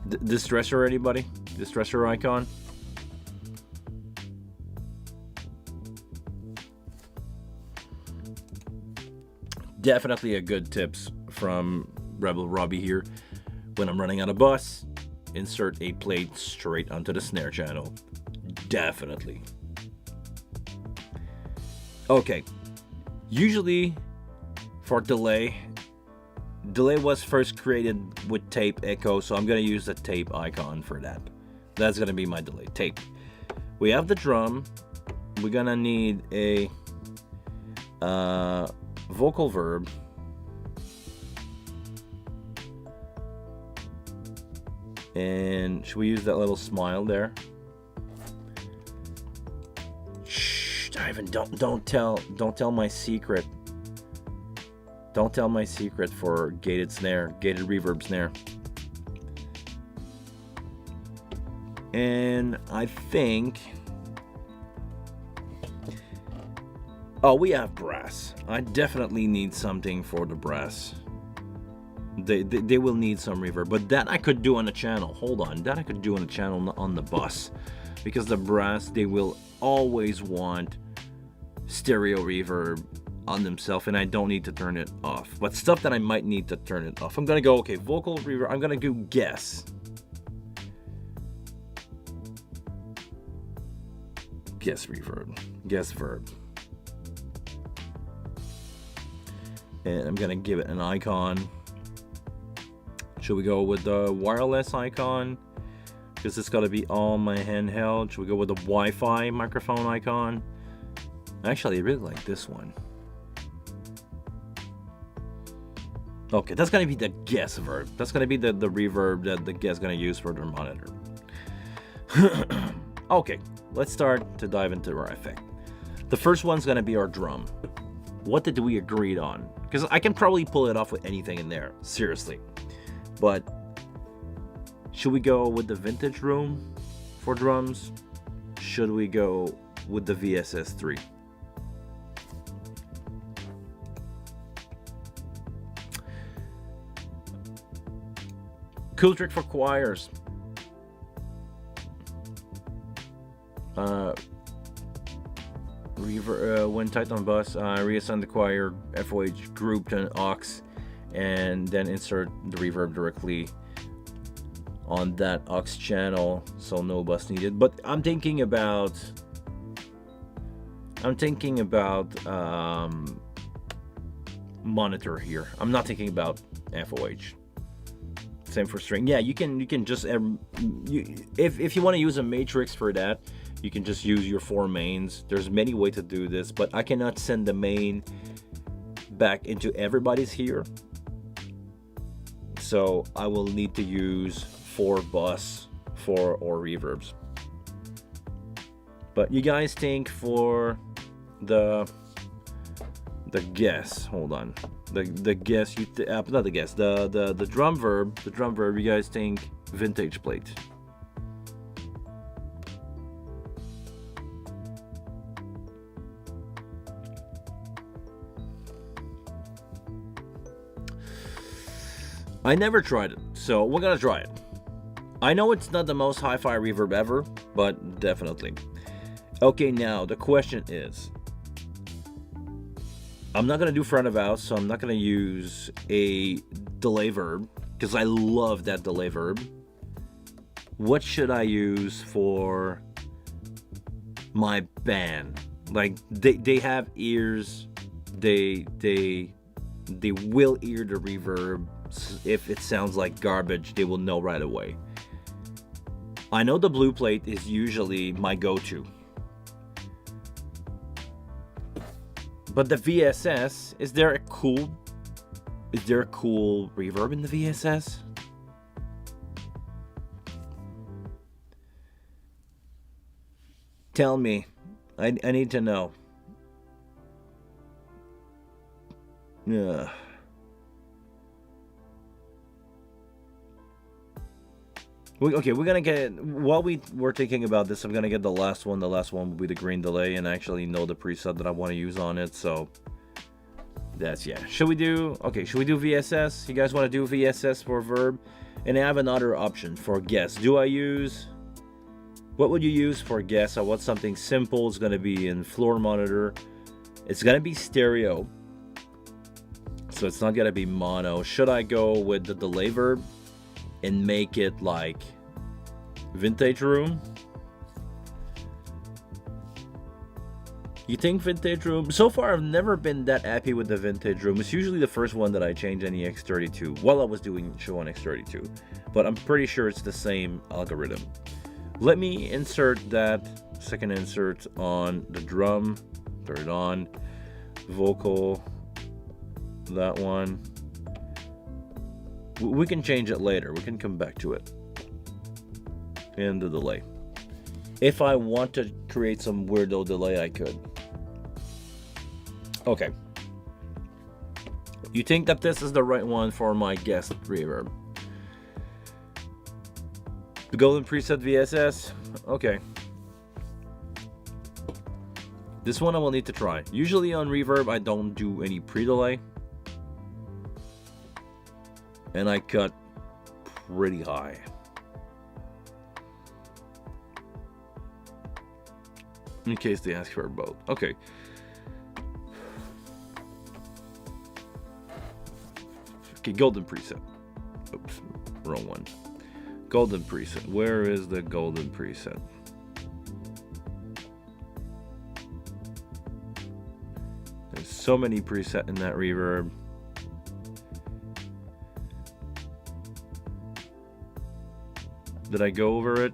Distressor, anybody? Distressor icon? Definitely a good tips from Rebel Robbie here. When I'm running out of bus, insert a plate straight onto the snare channel. Definitely. Okay. Usually for delay was first created with tape echo, so I'm gonna use the tape icon for that. That's gonna be my delay. Tape. We have the drum. We're gonna need a vocal verb. And should we use that little smile there? Shh, Ivan, don't tell my secret. Don't tell my secret for gated snare, gated reverb snare. And I think, oh, we have brass. I definitely need something for the brass. They will need some reverb, but that I could do on the channel. Hold on, that I could do on the channel on the bus, because the brass, they will always want stereo reverb on themselves, and I don't need to turn it off. But stuff that I might need to turn it off, I'm gonna go, okay, vocal reverb. I'm gonna do guess. Guess reverb. Guess verb. And I'm gonna give it an icon. Should we go with the wireless icon? Because it's got to be all my handheld. Should we go with the Wi-Fi microphone icon? Actually, I really like this one. Okay, that's going to be the guess verb. That's going to be the reverb that the guest is going to use for their monitor. Okay, let's start to dive into our effect. The first one's going to be our drum. What did we agree on? Because I can probably pull it off with anything in there. Seriously. But should we go with the vintage room for drums? Should we go with the VSS3? Cool trick for choirs. When tight on bus, reassign the choir FOH group to an aux, and then insert the reverb directly on that aux channel, so no bus needed. But I'm thinking about monitor here. I'm not thinking about FOH. Same for string. Yeah, you can just if you want to use a matrix for that, you can just use your 4 mains. There's many ways to do this, but I cannot send the main back into everybody's here. So I will need to use 4 bus or reverbs. But you guys think for the guess, hold on. The guess, not the guess, the drum verb, you guys think vintage plate. I never tried it, so we're gonna try it. I know it's not the most hi-fi reverb ever, but definitely. Okay, now the question is, I'm not gonna do front of house, so I'm not gonna use a delay verb because I love that delay verb. What should I use for my band? Like they have ears, they will hear the reverb. If it sounds like garbage, they will know right away. I know the blue plate is usually my go-to. But the VSS, is there a cool reverb in the VSS? Tell me. I need to know. Yeah. Okay, we're gonna get, while we were thinking about this, I'm gonna get the last one. The last one will be the green delay, and I actually know the preset that I want to use on it, so that's, yeah. Should we do VSS? You guys want to do VSS for verb? And I have another option for guess. What would you use for guess? I want something simple. It's gonna be in floor monitor. It's gonna be stereo, so it's not gonna be mono. Should I go with the delay verb and make it like vintage room? You think vintage room? So far I've never been that happy with the vintage room. It's usually the first one that I change any X32 while I was doing show on X32, but I'm pretty sure it's the same algorithm. Let me insert that second insert on the drum, turn it on, vocal, that one. We can change it later. We can come back to it. And the delay. If I want to create some weirdo delay, I could. Okay. You think that this is the right one for my guest reverb? The golden preset VSS? Okay. This one I will need to try. Usually on reverb, I don't do any pre-delay. And I cut pretty high. In case they ask for both. Okay. Okay, golden preset. Oops, wrong one. Golden preset. Where is the golden preset? There's so many presets in that reverb. Did I go over it?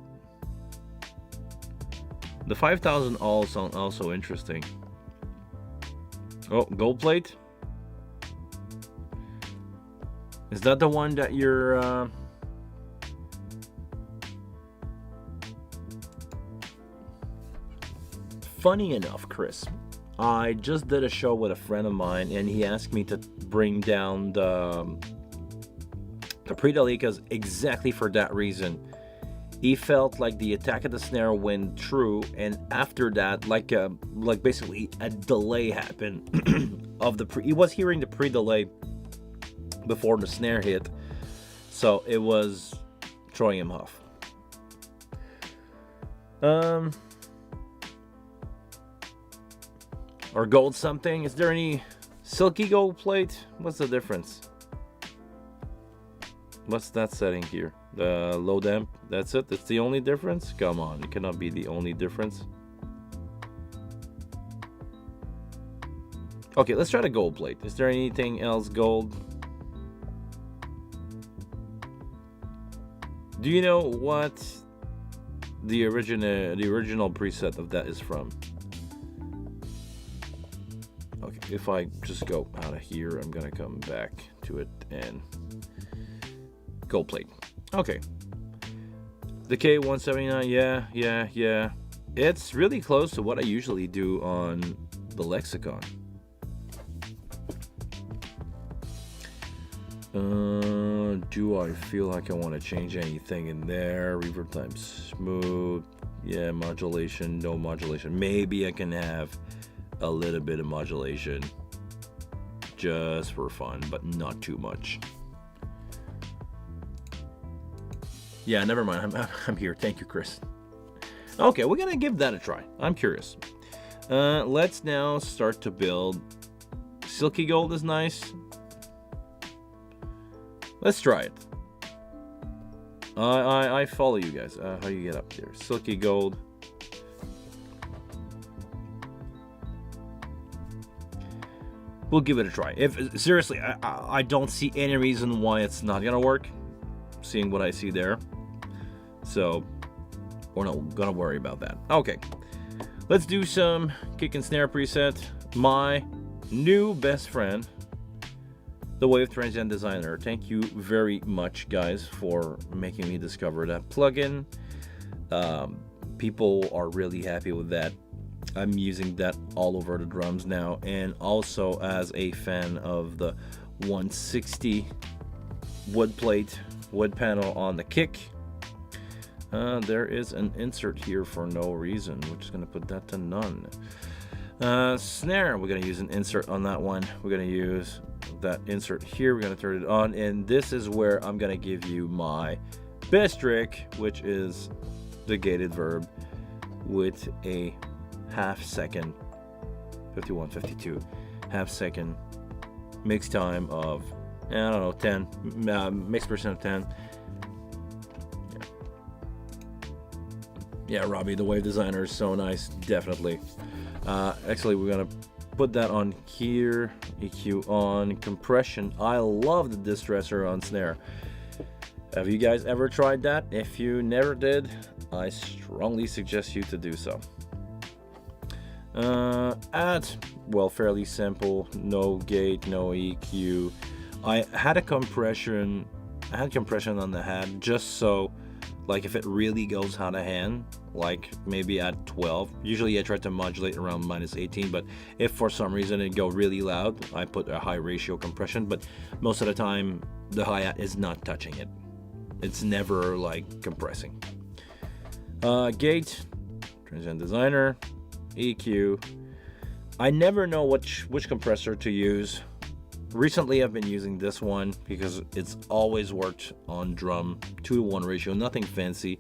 The 5000 all sound also interesting. Oh, gold plate? Is that the one that you're Funny enough, Chris, I just did a show with a friend of mine and he asked me to bring down the pre-delay because exactly for that reason. He felt like the attack of the snare went through, and after that, like basically a delay happened of the he was hearing the pre-delay before the snare hit, so it was throwing him off. Or gold something? Is there any silky gold plate? What's the difference? What's that setting here? The low damp, that's it? That's the only difference? Come on, it cannot be the only difference. Okay, let's try the gold plate. Is there anything else gold? Do you know what the original preset of that is from? Okay, if I just go out of here, I'm gonna come back to it and gold plate. Okay. The K179, yeah. It's really close to what I usually do on the Lexicon. Do I feel like I want to change anything in there? Reverb time smooth. Yeah, modulation, no modulation. Maybe I can have a little bit of modulation just for fun, but not too much. Yeah, never mind. I'm here. Thank you, Chris. Okay, we're gonna give that a try. I'm curious. Let's now start to build. Silky gold is nice. Let's try it. I follow you guys. How do you get up there? Silky gold. We'll give it a try. If seriously, I don't see any reason why it's not gonna work. Seeing what I see there, so we're not gonna worry about that. Okay, let's do some kick and snare preset. My new best friend, the Wave Transient Designer. Thank you very much, guys, for making me discover that plugin. People are really happy with that. I'm using that all over the drums now, and also as a fan of the 160 wood plate, wood panel on the kick. There is an insert here for no reason. We're just gonna put that to none. Snare, we're gonna use an insert on that one. We're gonna use that insert here. We're gonna turn it on, and this is where I'm gonna give you my best trick, which is the gated verb with a half second, 51, 52, half second mix time of, I don't know, 10, mix percent of 10. Yeah, Robbie, the Wave Designer is so nice, definitely. Actually, we're gonna put that on here, EQ on, compression. I love the distressor on snare. Have you guys ever tried that? If you never did, I strongly suggest you to do so. Well, fairly simple, no gate, no EQ. I had compression on the head, just so, like, if it really goes out of hand, like maybe at 12. Usually I try to modulate around -18, but if for some reason it go really loud, I put a high ratio compression, but most of the time the hi-hat is not touching it. It's never like compressing. Gate, Transient Designer, EQ. I never know which compressor to use. Recently I've been using this one because it's always worked on drum, 2:1 ratio, nothing fancy.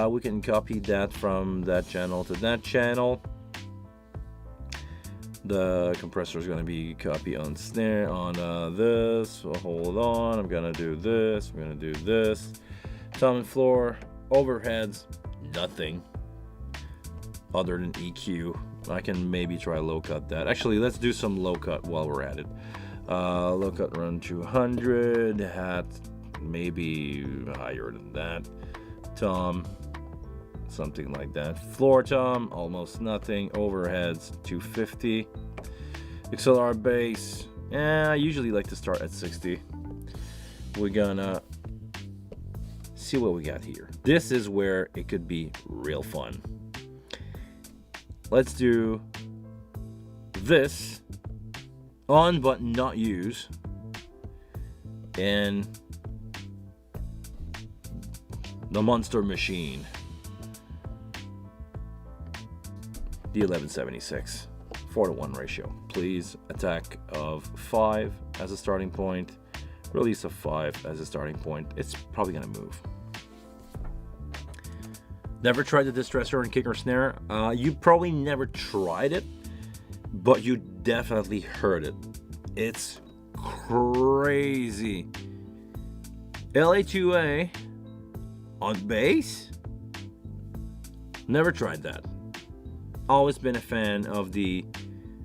We can copy that from that channel to that channel. The compressor is going to be copy on snare on this. So hold on, I'm going to do this, I'm going to do this. Tom and floor, overheads, nothing other than EQ. I can maybe try low cut that. Actually, let's do some low cut while we're at it. Low cut run 200, hat maybe higher than that. Tom, something like that. Floor tom, almost nothing. Overheads 250. XLR bass, I usually like to start at 60. We're gonna see what we got here. This is where it could be real fun. Let's do this on but not use, and the Monster Machine, the 1176, 4:1 ratio. Please, attack of 5 as a starting point, release of 5 as a starting point. It's probably gonna move. Never tried the distressor and kick or snare. You probably never tried it, but you definitely heard it. It's crazy. LA2A on bass? Never tried that. Always been a fan of the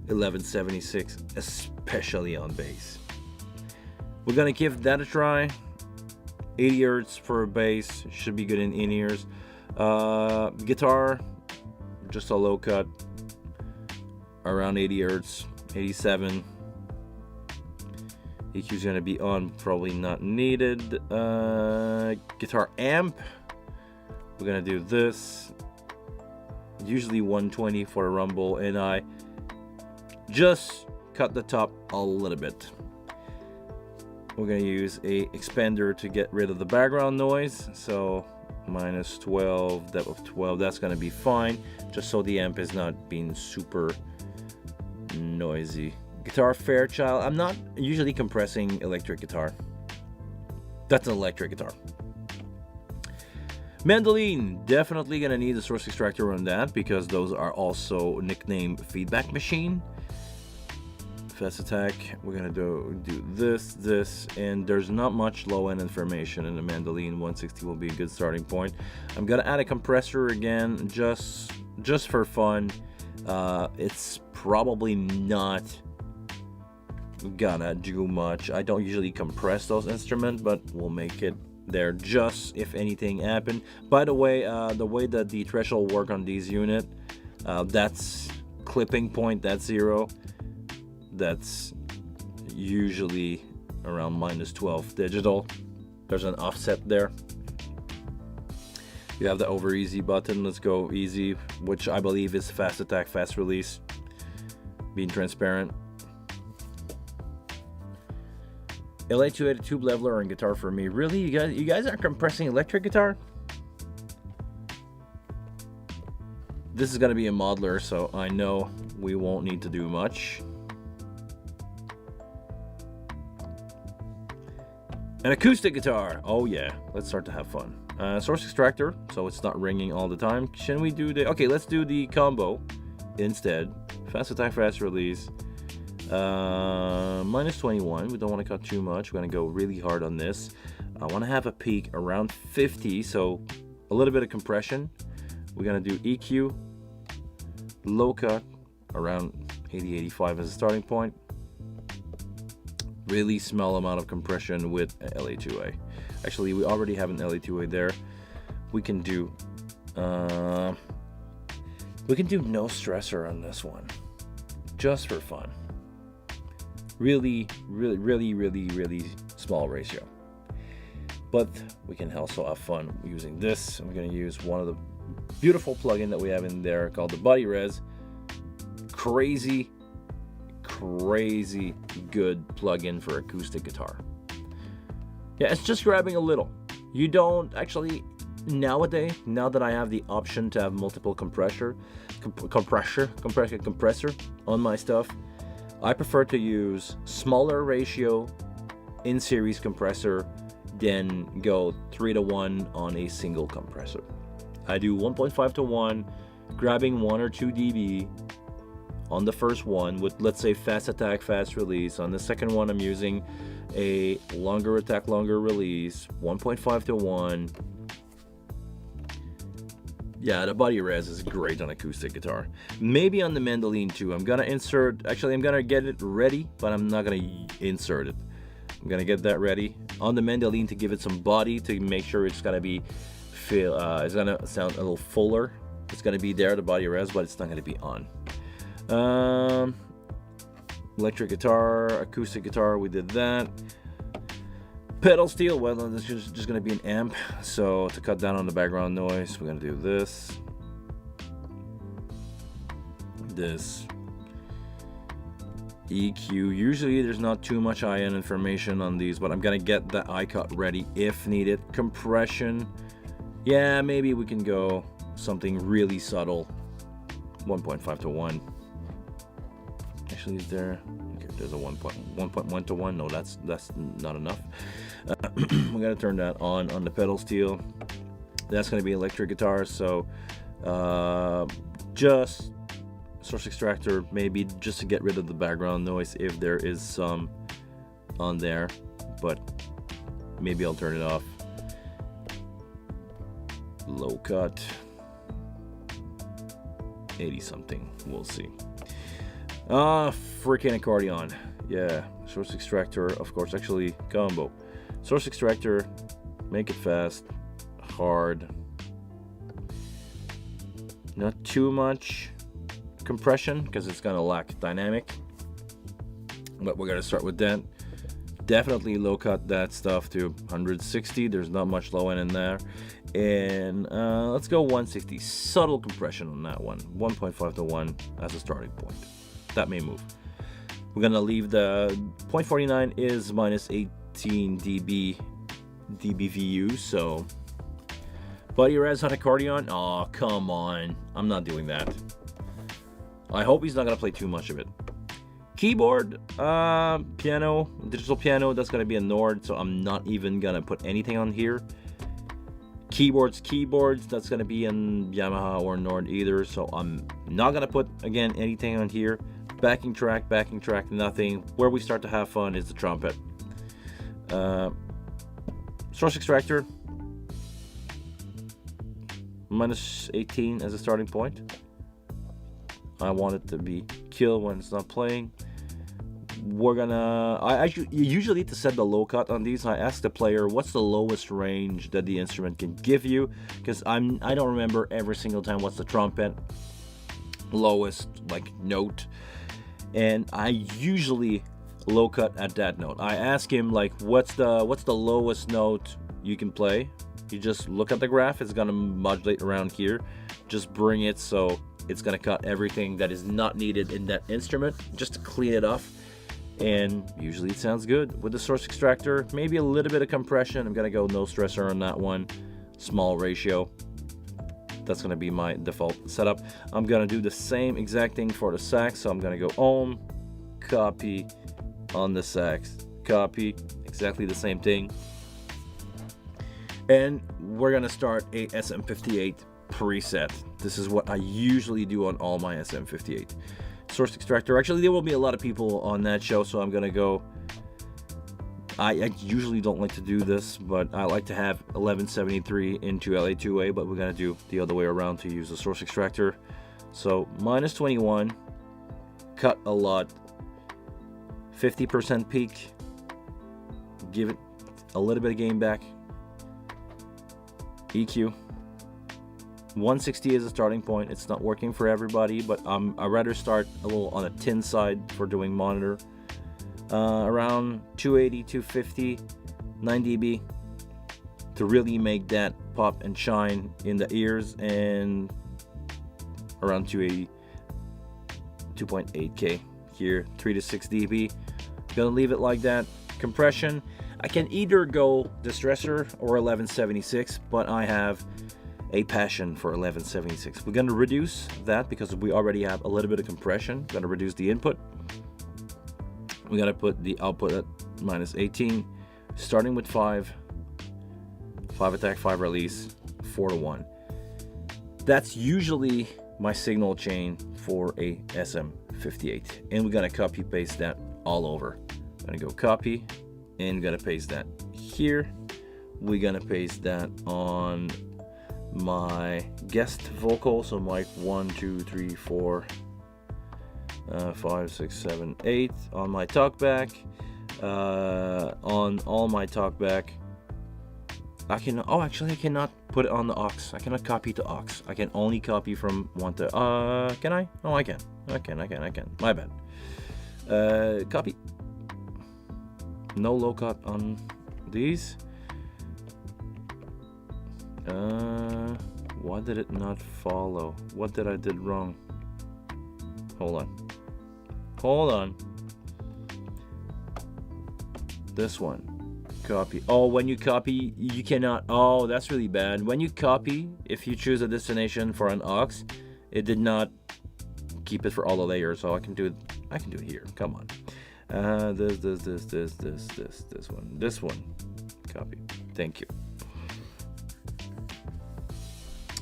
1176, especially on bass. We're gonna give that a try. 80 hertz for a bass, should be good in in-ears. Guitar, just a low cut, around 80 hertz, 87. EQ is going to be on, probably not needed. Guitar amp, we're going to do this. Usually 120 for a rumble, and I just cut the top a little bit. We're going to use a expander to get rid of the background noise, so minus 12, depth of 12, that's going to be fine, just so the amp is not being super noisy. Guitar Fairchild, I'm not usually compressing electric guitar. That's an electric guitar. Mandolin, definitely gonna need a source extractor on that because those are also nicknamed feedback machine. Fast attack, we're gonna do this, and there's not much low-end information in the mandolin. 160 will be a good starting point. I'm gonna add a compressor again, just for fun. It's probably not gonna do much. I don't usually compress those instruments, but we'll make it there just if anything happened. By the way that the threshold work on these unit, that's clipping point, that's 0. That's usually around minus 12 digital. There's an offset there. You have the over easy button. Let's go easy, which I believe is fast attack, fast release, being transparent. LA280 tube leveler and guitar for me. Really, you guys aren't compressing electric guitar? This is gonna be a modeler, so I know we won't need to do much. An acoustic guitar. Oh yeah, let's start to have fun. Source extractor, so it's not ringing all the time. Can we do the... Okay, let's do the combo instead. Fast attack, fast release. Minus 21. We don't want to cut too much. We're going to go really hard on this. I want to have a peak around 50, so a little bit of compression. We're going to do EQ, low cut, around 80, 85 as a starting point. Really small amount of compression with LA2A. Actually, we already have an LA2A there. We can do no stressor on this one, just for fun. Really small ratio. But we can also have fun using this. I'm going to use one of the beautiful plugin that we have in there called the Body Res. Crazy good plugin for acoustic guitar. Yeah, it's just grabbing a little. You don't actually, nowadays, now that I have the option to have multiple compressor on my stuff, I prefer to use smaller ratio in series compressor than go 3:1 on a single compressor. I do 1.5:1, grabbing 1 or 2 dB on the first one with, let's say, fast attack, fast release. On the second one, I'm using a longer attack, longer release, 1.5:1. Yeah, the Body Res is great on acoustic guitar. Maybe on the mandolin too. I'm gonna get it ready, but I'm not gonna insert it. I'm gonna get that ready on the mandolin to give it some body, to make sure it's gonna be it's gonna sound a little fuller. It's gonna be there, the Body Res, but it's not gonna be on. Electric guitar, acoustic guitar, we did that. Pedal steel, well, this is just going to be an amp, so to cut down on the background noise, we're going to do this. EQ, usually there's not too much high-end information on these, but I'm going to get the iCut ready if needed. Compression, yeah, maybe we can go something really subtle, 1.5:1. Actually, is there? Okay, there's a 1.1:1. No, that's not enough. We're gonna turn that on the pedal steel. That's gonna be electric guitar, so just source extractor, maybe just to get rid of the background noise if there is some on there, but maybe I'll turn it off. Low cut, 80 something. We'll see. Freaking accordion. Yeah, source extractor, of course. Actually, combo. Source extractor, Make it fast, hard. Not too much compression because it's gonna lack dynamic. But we're gonna start with that. Definitely low cut that stuff to 160. There's not much low end in there. And let's go 160. Subtle compression on that one. 1.5 to 1 as a starting point. That may move. We're gonna leave the 0.49 is minus 18 dBVU. So, Buddy Res on accordion. Oh, come on. I'm not doing that. I hope he's not gonna play too much of it. Keyboard, piano, digital piano, that's gonna be a Nord, so I'm not even gonna put anything on here. Keyboards, that's gonna be in Yamaha or Nord either, so I'm not gonna put, again, anything on here. Backing track, nothing. Where we start to have fun is the trumpet. Source extractor, minus 18 as a starting point. I want it to be kill when it's not playing. We're gonna, you usually need to set the low cut on these. I ask the player what's the lowest range that the instrument can give you, because I don't remember every single time what's the trumpet lowest like note, and I usually low cut at that note. I ask him like what's the lowest note you can play. You just look at the graph, it's gonna modulate around here. Just bring it so it's gonna cut everything that is not needed in that instrument just to clean it off. And usually it sounds good. With the source extractor, maybe a little bit of compression. I'm gonna go no stressor on that one. Small ratio. That's gonna be my default setup. I'm gonna do the same exact thing for the sax. So I'm gonna go ohm, copy on the sax, copy, exactly the same thing. And we're gonna start a SM58 preset. This is what I usually do on all my SM58. Source extractor. Actually, there will be a lot of people on that show, so I'm gonna go. I usually don't like to do this, but I like to have 1173 into LA2A, but we're gonna do the other way around to use the source extractor. So minus 21, cut a lot, 50% peak, give it a little bit of gain back, EQ. 160 is a starting point. It's not working for everybody, but I'd rather start a little on a tin side for doing monitor. Around 280, 250, 9 dB to really make that pop and shine in the ears, and around 280, 2.8K here, 3 to 6 dB. Gonna leave it like that. Compression, I can either go distressor or 1176, but I have a passion for 1176. We're gonna reduce that because we already have a little bit of compression. Gonna reduce the input. We gotta put the output at minus 18, starting with 5 attack, 5 release, 4 to 1. That's usually my signal chain for a SM58, and we're gonna copy paste that all over. I'm gonna go copy, and we're gonna paste that here. We're gonna paste that on my guest vocal, so mic 1, 2, 3, 4, 5, 6, 7, 8 on my talkback. On all my talkback, I cannot put it on the aux. I cannot copy to aux. I can only copy from one to can I? No, I can. My bad. Copy. No low cut on these. Why did it not follow? What did I did wrong? Hold on. This one. Copy. Oh, when you copy, you cannot. Oh, that's really bad. When you copy, if you choose a destination for an aux, it did not keep it for all the layers. So I can do it here. Come on. This one. Copy. Thank you.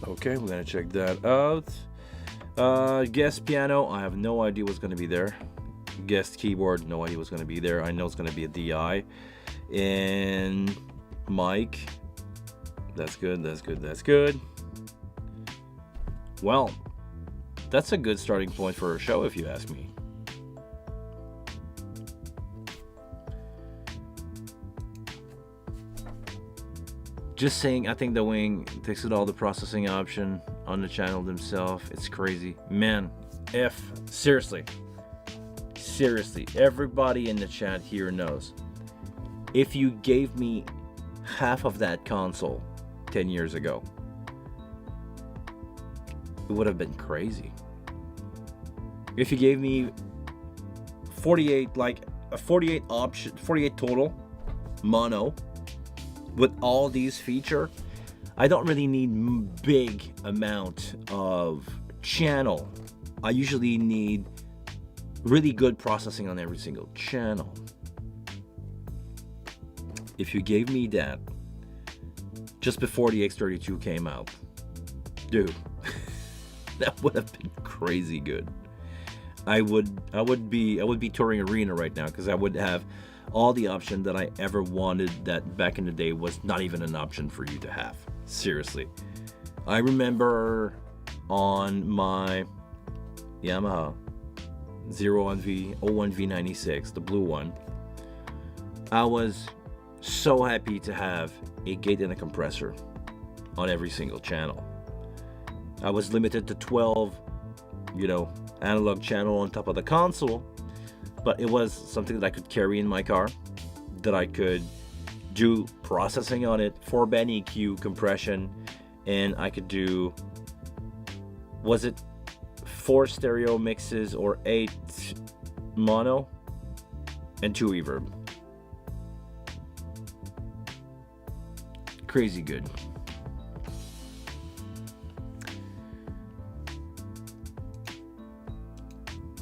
Okay, we're gonna check that out. Guest piano, I have no idea what's gonna be there. Guest keyboard, no idea what's gonna be there. I know it's gonna be a DI. And mic, that's good. Well, that's a good starting point for a show, if you ask me. Just saying, I think the Wing takes it all the processing option on the channel themselves. It's crazy, man. Seriously, everybody in the chat here knows, if you gave me half of that console 10 years ago, it would have been crazy. If you gave me 48, like a 48 option, 48 total mono with all these features, I don't really need big amount of channel. I usually need really good processing on every single channel. If you gave me that just before the X32 came out, dude, that would have been crazy good. I would be touring arena right now, because I would have all the option that I ever wanted that back in the day was not even an option for you to have. Seriously. I remember on my Yamaha 01V96, the blue one, I was so happy to have a gate and a compressor on every single channel. I was limited to 12, analog channel on top of the console, but it was something that I could carry in my car, that I could do processing on it, 4-band EQ, compression, and I could do, was it 4 stereo mixes or 8 mono and 2 reverb. Crazy good.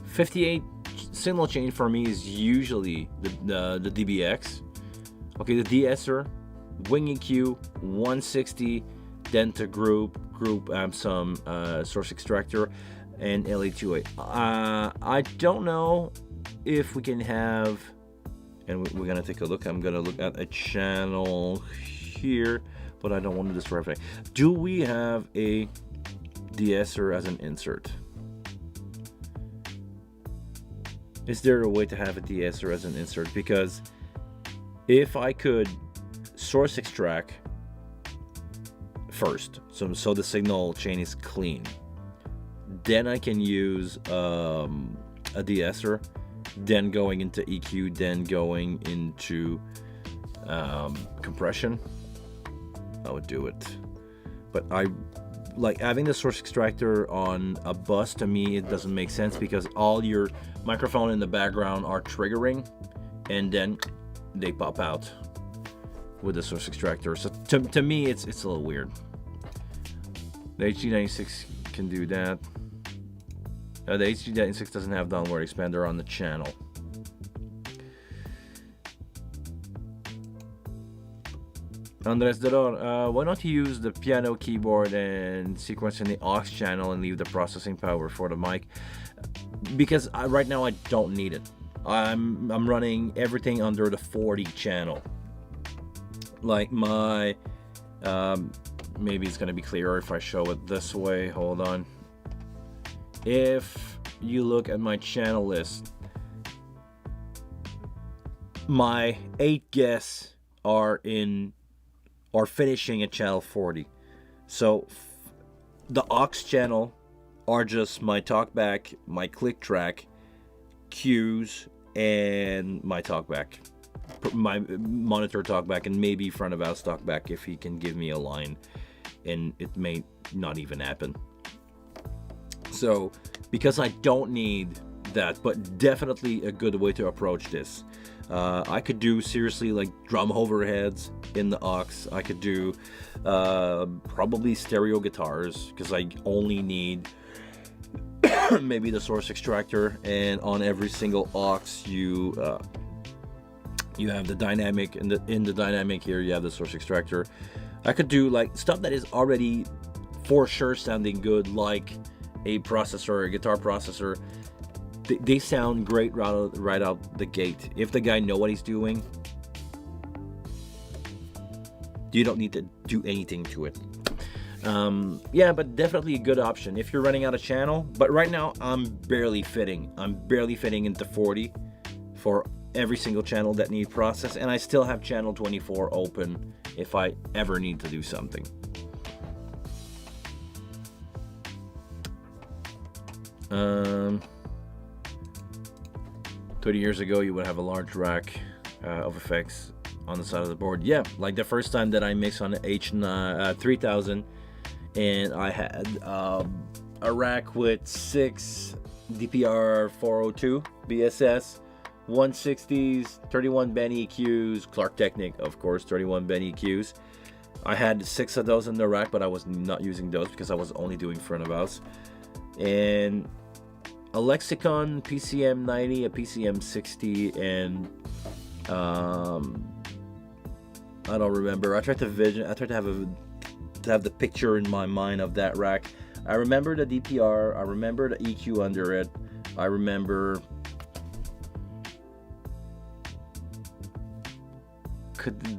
.58 signal chain for me is usually the DBX. Okay, the de-esser, Wing EQ, 160, then to group some source extractor, and LA28. I don't know if we can have, and we're gonna take a look. I'm gonna look at a channel here, but I don't want to destroy everything. Do we have a de-esser as an insert? Is there a way to have a de-esser as an insert? Because if I could source extract first, so the signal chain is clean, then I can use a de-esser, then going into EQ, then going into compression, I would do it. But I like having the source extractor on a bus. To me, it doesn't make sense, because all your microphone in the background are triggering, and then they pop out with the source extractor. So to me, it's a little weird. The HD96 can do that. The HD96 doesn't have downward expander on the channel. Andres Delor, why not use the piano keyboard and sequence in the aux channel and leave the processing power for the mic? Because right now I don't need it. I'm running everything under the 40 channel. Like my, maybe it's gonna be clearer if I show it this way. Hold on. If you look at my channel list, my 8 guests are finishing at channel 40. So the aux channel are just my talkback, my click track, cues, and my talkback, my monitor talkback, and maybe front of house talkback if he can give me a line, and it may not even happen. So because I don't need that, but definitely a good way to approach this. I could do seriously like drum overheads in the aux. I could do probably stereo guitars, because I only need maybe the source extractor, and on every single aux you have the dynamic, and in the dynamic here you have the source extractor. I could do like stuff that is already for sure sounding good, like a processor, a guitar processor. They sound great right out the gate. If the guy know what he's doing, you don't need to do anything to it. Yeah, but definitely a good option if you're running out of channel. But right now I'm barely fitting into 40 for every single channel that need process, and I still have channel 24 open if I ever need to do something. Um, 30 years ago, you would have a large rack of effects on the side of the board. Yeah, like the first time that I mixed on the H3000, and I had a rack with 6 DPR 402 BSS, 160s, 31 bend EQs, Clark Technic, of course, 31 bend EQs. I had 6 of those in the rack, but I was not using those because I was only doing front of house. And a Lexicon PCM 90, a PCM 60, and I don't remember. I tried to have the picture in my mind of that rack. I remember the DPR. I remember the EQ under it. I remember.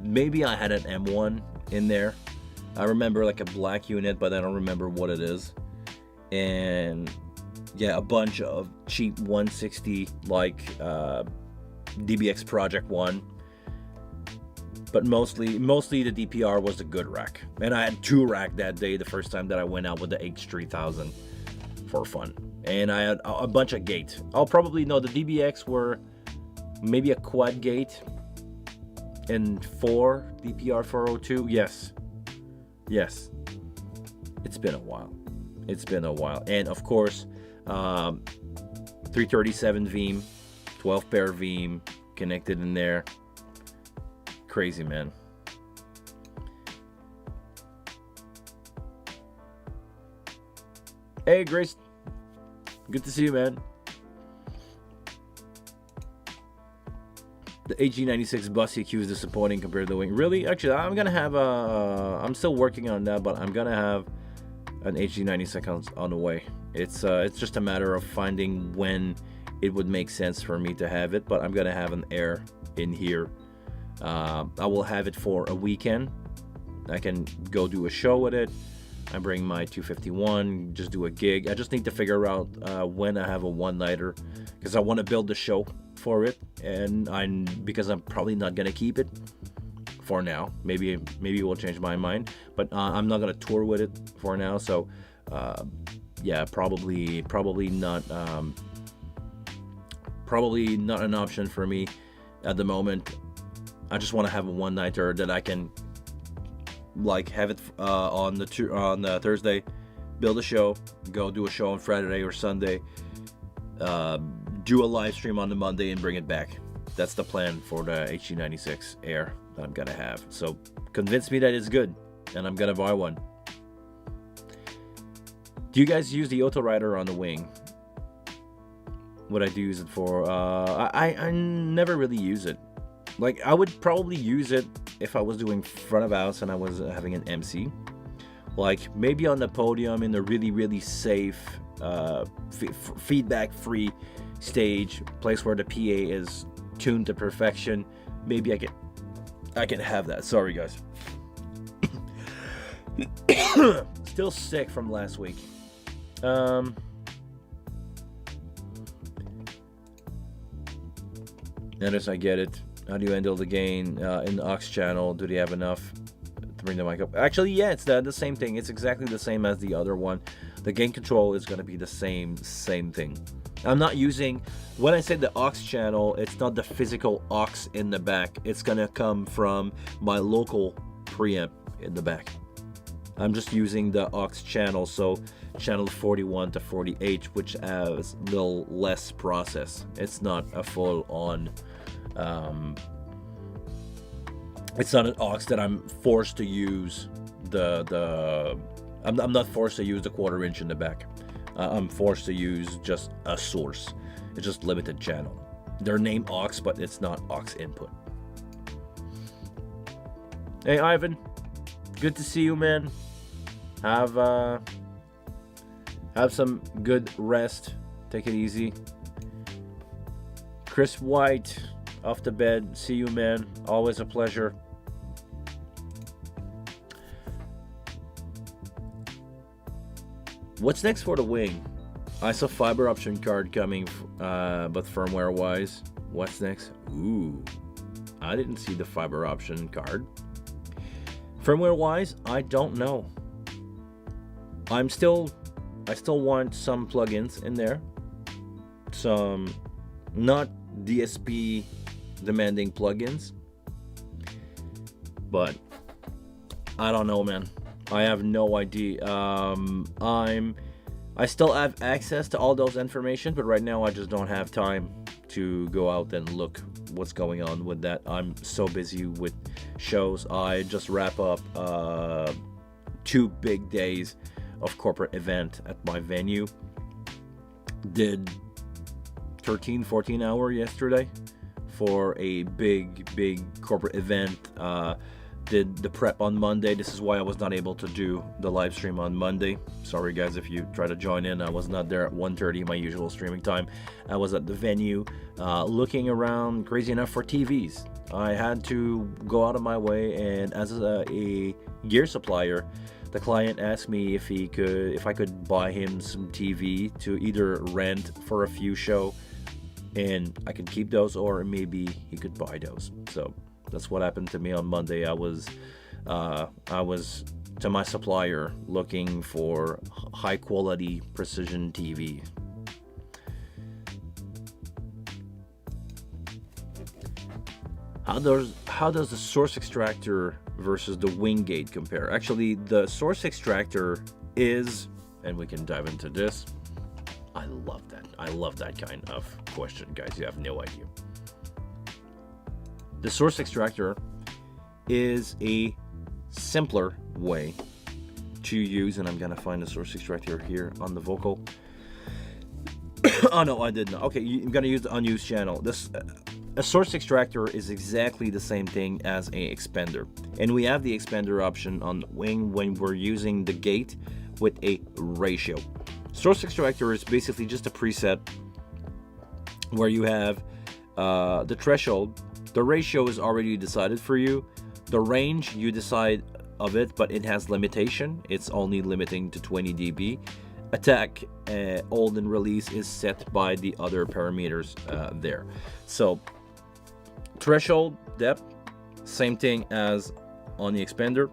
Maybe I had an M1 in there. I remember like a black unit, but I don't remember what it is. And yeah, a bunch of cheap 160 like DBX Project 1. But mostly the DPR was a good rack. And I had 2 rack that day, the first time that I went out with the H3000 for fun. And I had a bunch of gate. I'll probably know the DBX were maybe a quad gate and 4 DPR 402. Yes. It's been a while. And of course, 337 Veeam, 12 pair Veeam connected in there. Crazy, man. Hey, Grace. Good to see you, man. The HG96 bus EQ is disappointing compared to the Wing. Really? Actually, I'm gonna have I'm still working on that, but I'm gonna have an HG96 on the way. It's just a matter of finding when it would make sense for me to have it, but I'm gonna have an Air in here. I will have it for a weekend. I can go do a show with it. I bring my 251, just do a gig. I just need to figure out when I have a one-nighter, because I want to build the show for it, and because I'm probably not gonna keep it for now. Maybe we'll change my mind, but I'm not gonna tour with it for now. So yeah, probably not an option for me at the moment. I just want to have a one-nighter that I can like have it on the Thursday, build a show, go do a show on Friday or Sunday, do a live stream on the Monday and bring it back. That's the plan for the HG96 Air that I'm gonna have. So convince me that it's good, and I'm gonna buy one. Do you guys use the auto rider on the Wing? What I do use it for? I never really use it. Like, I would probably use it if I was doing front of house and I was having an MC. Like, maybe on the podium in a really, really safe, feedback-free stage, place where the PA is tuned to perfection. Maybe I can have that. Sorry, guys. Still sick from last week. Notice I get it. How do you handle the gain in the aux channel? Do they have enough to bring the mic up? Actually, yeah, it's the same thing. It's exactly the same as the other one. The gain control is going to be the same thing. I'm not using, when I say the aux channel, it's not the physical aux in the back. It's going to come from my local preamp in the back. I'm just using the aux channel, so channel 41 to 48, which has a little less process. It's not a full-on... it's not an aux that I'm forced to use I'm not forced to use the 1/4 inch in the back. I'm forced to use just a source. It's just limited channel. They're named aux, but it's not aux input. Hey Ivan, good to see you, man. Have some good rest. Take it easy. Chris White, off the bed. See you, man. Always a pleasure. What's next for the Wing? I saw fiber option card coming, but firmware wise. What's next? Ooh, I didn't see the fiber option card. Firmware wise, I don't know. I still want some plugins in there. Some not DSP demanding plugins. But I don't know, man. I have no idea. I still have access to all those information, but right now I just don't have time to go out and look what's going on with that. I'm so busy with shows. I just wrap up 2 big days of corporate event at my venue. Did 13-14 hour yesterday for a big corporate event. Did the prep on Monday. This is why I was not able to do the live stream on Monday. Sorry guys if you try to join in. I was not there at 1:30, my usual streaming time. I was at the venue looking around, crazy enough, for TVs. I had to go out of my way, and as a gear supplier, the client asked me if I could buy him some TV to either rent for a few show, and I could keep those, or maybe he could buy those. So that's what happened to me on Monday. I was to my supplier looking for high quality precision TV. How does the source extractor versus the wing gate compare? Actually, the source extractor is, and we can dive into this. I love that. I love that kind of question, guys. You have no idea. The source extractor is a simpler way to use, and I'm gonna find the source extractor here on the vocal. Oh no, I did not. Okay, I'm gonna use the unused channel. A source extractor is exactly the same thing as a expander, and we have the expander option on the wing when we're using the gate with a ratio. Source extractor is basically just a preset where you have the threshold. The ratio is already decided for you. The range you decide of it, but it has limitation. It's only limiting to 20 dB. Attack, hold and release is set by the other parameters there. So threshold, depth, same thing as on the expander.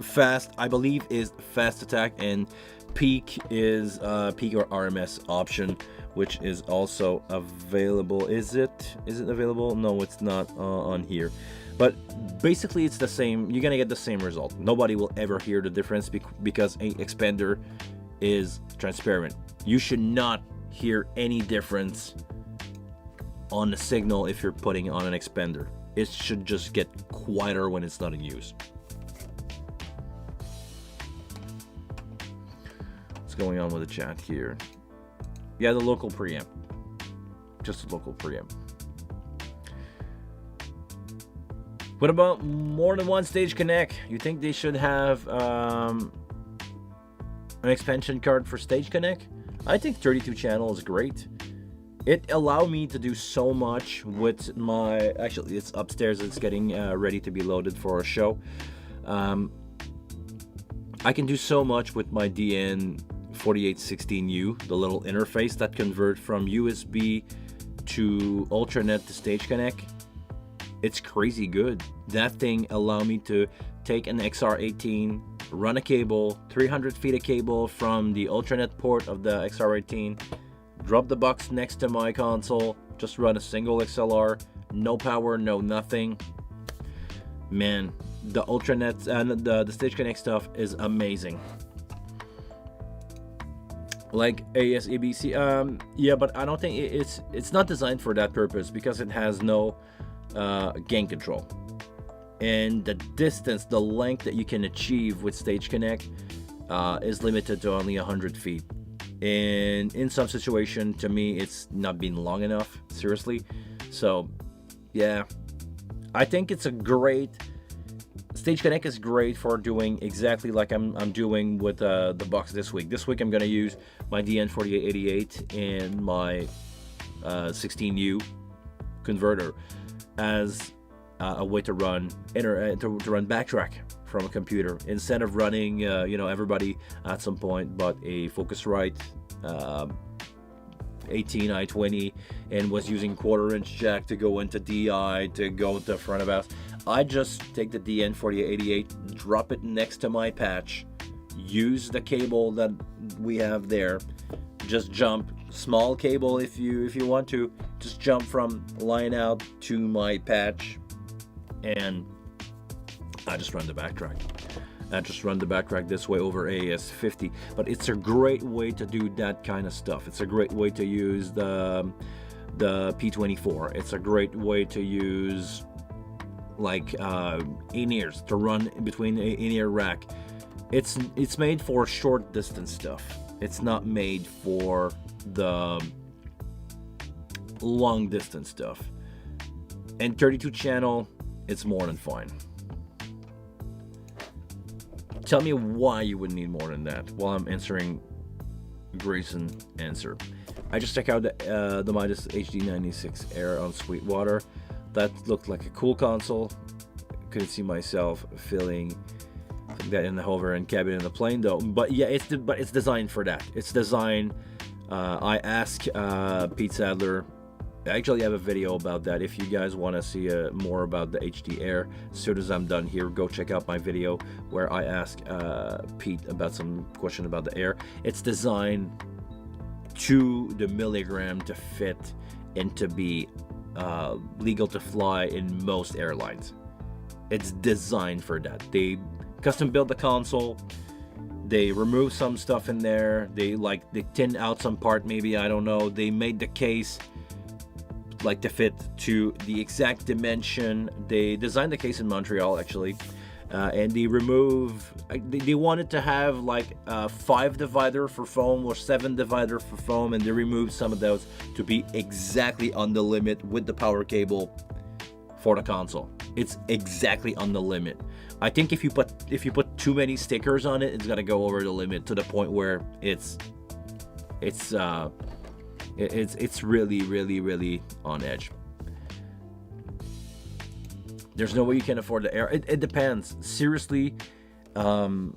Fast, I believe, is fast attack, and peak is peak or RMS option, which is also available. Is it available? No, it's not on here. But basically it's the same. You're gonna get the same result. Nobody will ever hear the difference because a expander is transparent. You should not hear any difference on the signal if you're putting on an expander. It should just get quieter when it's not in use. What's going on with the chat here? Yeah, the local preamp. Just a local preamp. What about more than one stage connect? You think they should have an expansion card for stage connect? I think 32 channel is great. It allowed me to do so much with my... Actually, it's upstairs. It's getting ready to be loaded for a show. I can do so much with my DN4816U, the little interface that converts from USB to Ultranet to Stage Connect. It's crazy good. That thing allowed me to take an XR18, run a cable, 300 feet of cable from the Ultranet port of the XR18, drop the box next to my console, just run a single XLR, no power, no nothing. Man, the Ultranet and the Stage Connect stuff is amazing. Like ASABC, yeah, but I don't think it's not designed for that purpose because it has no gain control, and the distance, the length that you can achieve with Stage Connect is limited to only 100 feet, and in some situation, to me, it's not been long enough, seriously. So yeah, I think it's a great... Stage Connect is great for doing exactly like I'm doing with the box this week. This week I'm gonna use my DN4888 and my 16U converter as a way to run to run backtrack from a computer instead of running everybody at some point bought a Focusrite I-20 and was using 1/4 inch jack to go into DI to go to front of house, I just take the DN4088, drop it next to my patch, use the cable that we have there, just jump small cable if you want to, just jump from line out to my patch, and I just run the backtrack. This way over AES50. But it's a great way to do that kind of stuff. It's a great way to use the P24. It's a great way to use like in-ears, to run between the in-ear rack. It's made for short distance stuff. It's not made for the long distance stuff. And 32 channel, it's more than fine. Tell me why you would need more than that while I'm answering Grayson's answer. I just checked out the Midas HD96 Air on Sweetwater. That looked like a cool console. Couldn't see myself filling that in the hover and cabin in the plane though. But yeah, it's designed for that. It's designed. I asked Pete Sadler. I actually have a video about that. If you guys want to see more about the HD Air, as soon as I'm done here, go check out my video where I ask Pete about some question about the Air. It's designed to the milligram to fit and to be legal to fly in most airlines. It's designed for that. They custom built the console. They removed some stuff in there. They thinned out some part, maybe, I don't know. They made the case like to fit to the exact dimension. They designed the case in Montreal actually, and they they wanted to have like 5 divider for foam or 7 divider for foam, and they removed some of those to be exactly on the limit with the power cable for the console. It's exactly on the limit. I think if you put too many stickers on it, it's gonna go over the limit to the point where it's really, really, really on edge. There's no way you can afford the Air. It depends. Seriously, as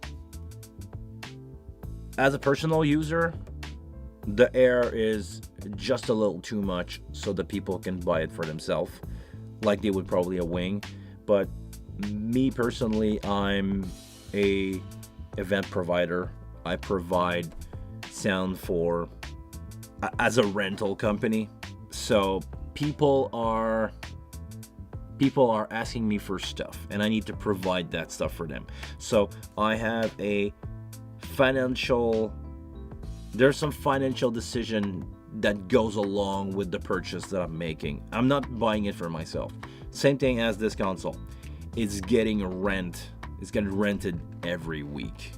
a personal user, the Air is just a little too much so that people can buy it for themselves, like they would probably a Wing. But me personally, I'm a event provider. I provide sound for as a rental company, so people are asking me for stuff and I need to provide that stuff for them. So I have there's some financial decision that goes along with the purchase that I'm making. I'm not buying it for myself. Same thing as this console. It's getting rented every week.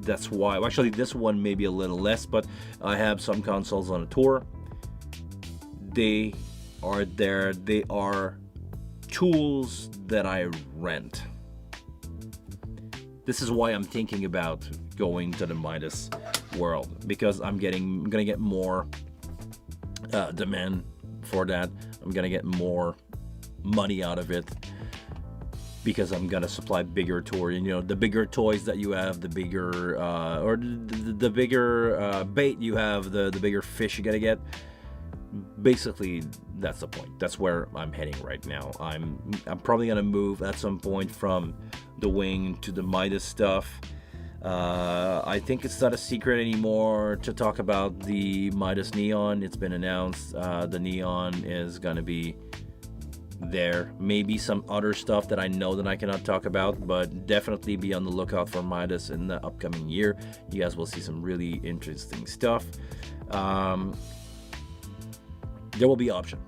That's why, actually this one may be a little less, but I have some consoles on a tour. They are there. They are tools that I rent. This is why I'm thinking about going to the Midas world, because I'm gonna get more demand for that. I'm gonna get more money out of it, because I'm gonna supply bigger toy. The bigger toys that you have, the bigger or the bigger bait you have, the bigger fish you gotta get. Basically, that's the point. That's where I'm heading right now. I'm probably gonna move at some point from the Wing to the Midas stuff. I think it's not a secret anymore to talk about the Midas Neon. It's been announced. The Neon is gonna be there. Maybe some other stuff that I know that I cannot talk about, but definitely be on the lookout for Midas in the upcoming year. You guys will see some really interesting stuff. There will be option.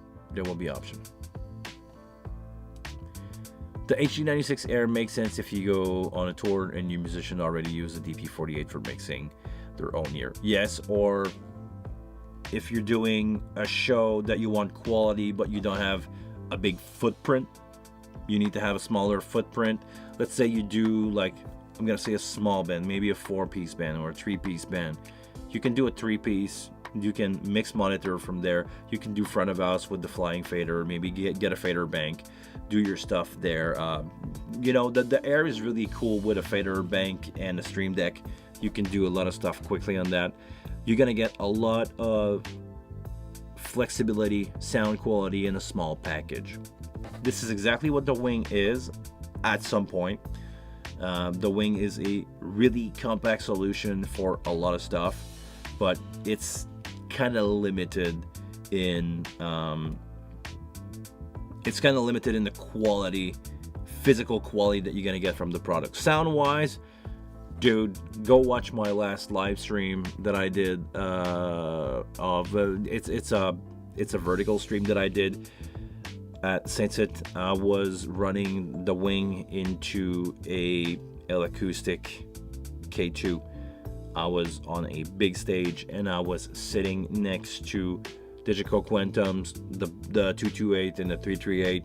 The HD96 Air makes sense if you go on a tour and your musician already use the DP48 for mixing their own ear. Yes, or if you're doing a show that you want quality but you don't have a big footprint, you need to have a smaller footprint. Let's say you do, like, I'm gonna say a small band, maybe a 4-piece band or a 3-piece band. You can do a 3-piece. You can mix monitor from there. You can do front of house with the flying fader, maybe get a fader bank, do your stuff there. The Air is really cool with a fader bank and a stream deck. You can do a lot of stuff quickly on that. You're gonna get a lot of flexibility, sound quality in a small package. This is exactly what the Wing is at some point. The Wing is a really compact solution for a lot of stuff, but it's kind of limited in the quality, physical quality that you're gonna get from the product. Sound wise, dude, go watch my last live stream that I did it's a vertical stream that I did at Saint-Sit. I was running the Wing into a L-Acoustic K2. I was on a big stage and I was sitting next to Digital Quantums, the 228 and the 338.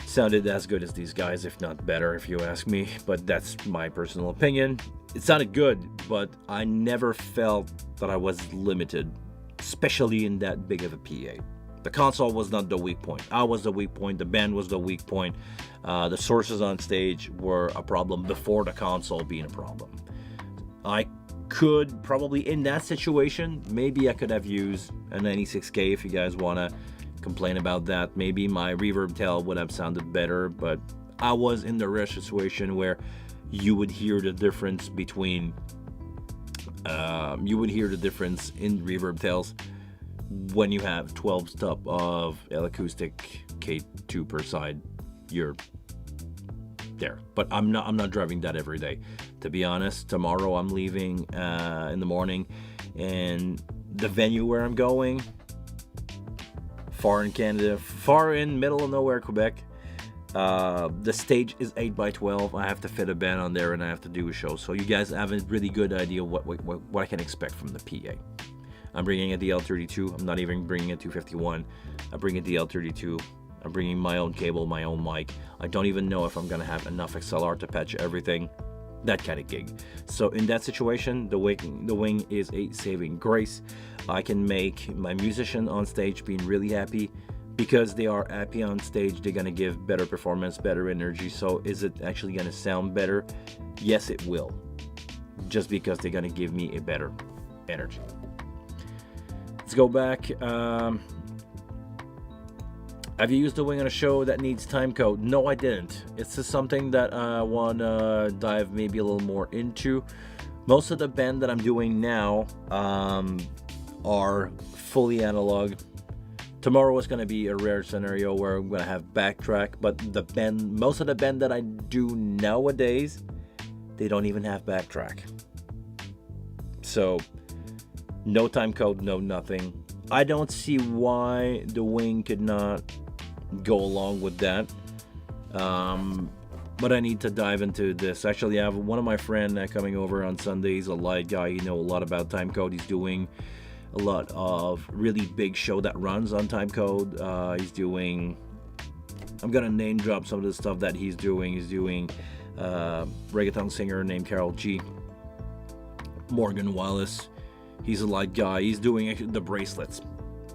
Sounded as good as these guys, if not better, if you ask me, but that's my personal opinion. It sounded good, but I never felt that I was limited, especially in that big of a PA. The console was not the weak point. I was the weak point. The band was the weak point. The sources on stage were a problem before the console being a problem. I could probably, in that situation, maybe I could have used a 96K if you guys want to complain about that. Maybe my reverb tail would have sounded better, but I was in the rare situation where you would hear the difference between in reverb tails when you have 12 stop of L-Acoustic K2 per side. You're there, but I'm not driving that every day, to be honest. Tomorrow I'm leaving in the morning, and the venue where I'm going, far in Canada, far in middle of nowhere, Quebec. The stage is 8x12. I have to fit a band on there and I have to do a show. So you guys have a really good idea what I can expect from the PA. I'm bringing a DL32. I'm not even bringing a 251. I'm bringing a DL32. I'm bringing my own cable, my own mic. I don't even know if I'm gonna have enough XLR to patch everything. That kind of gig. So in that situation, the Wing is a saving grace. I can make my musician on stage being really happy. Because they are happy on stage, they're gonna give better performance, better energy. So is it actually gonna sound better? Yes, it will. Just because they're gonna give me a better energy. Let's go back. Have you used the Wing on a show that needs time code? No, I didn't. It's just something that I want to dive maybe a little more into. Most of the band that I'm doing now are fully analog. Tomorrow is going to be a rare scenario where I'm going to have backtrack, but most of the band that I do nowadays, they don't even have backtrack. So no time code, no nothing. I don't see why the Wing could not go along with that. But I need to dive into this. Actually, I have one of my friends coming over on Sunday. He's a light guy. He knows a lot about time code. He's doing a lot of really big show that runs on time code. He's doing, I'm gonna name drop some of the stuff that he's doing. He's doing reggaeton singer named Carol G. Morgan Wallace. He's a light guy. He's doing the bracelets.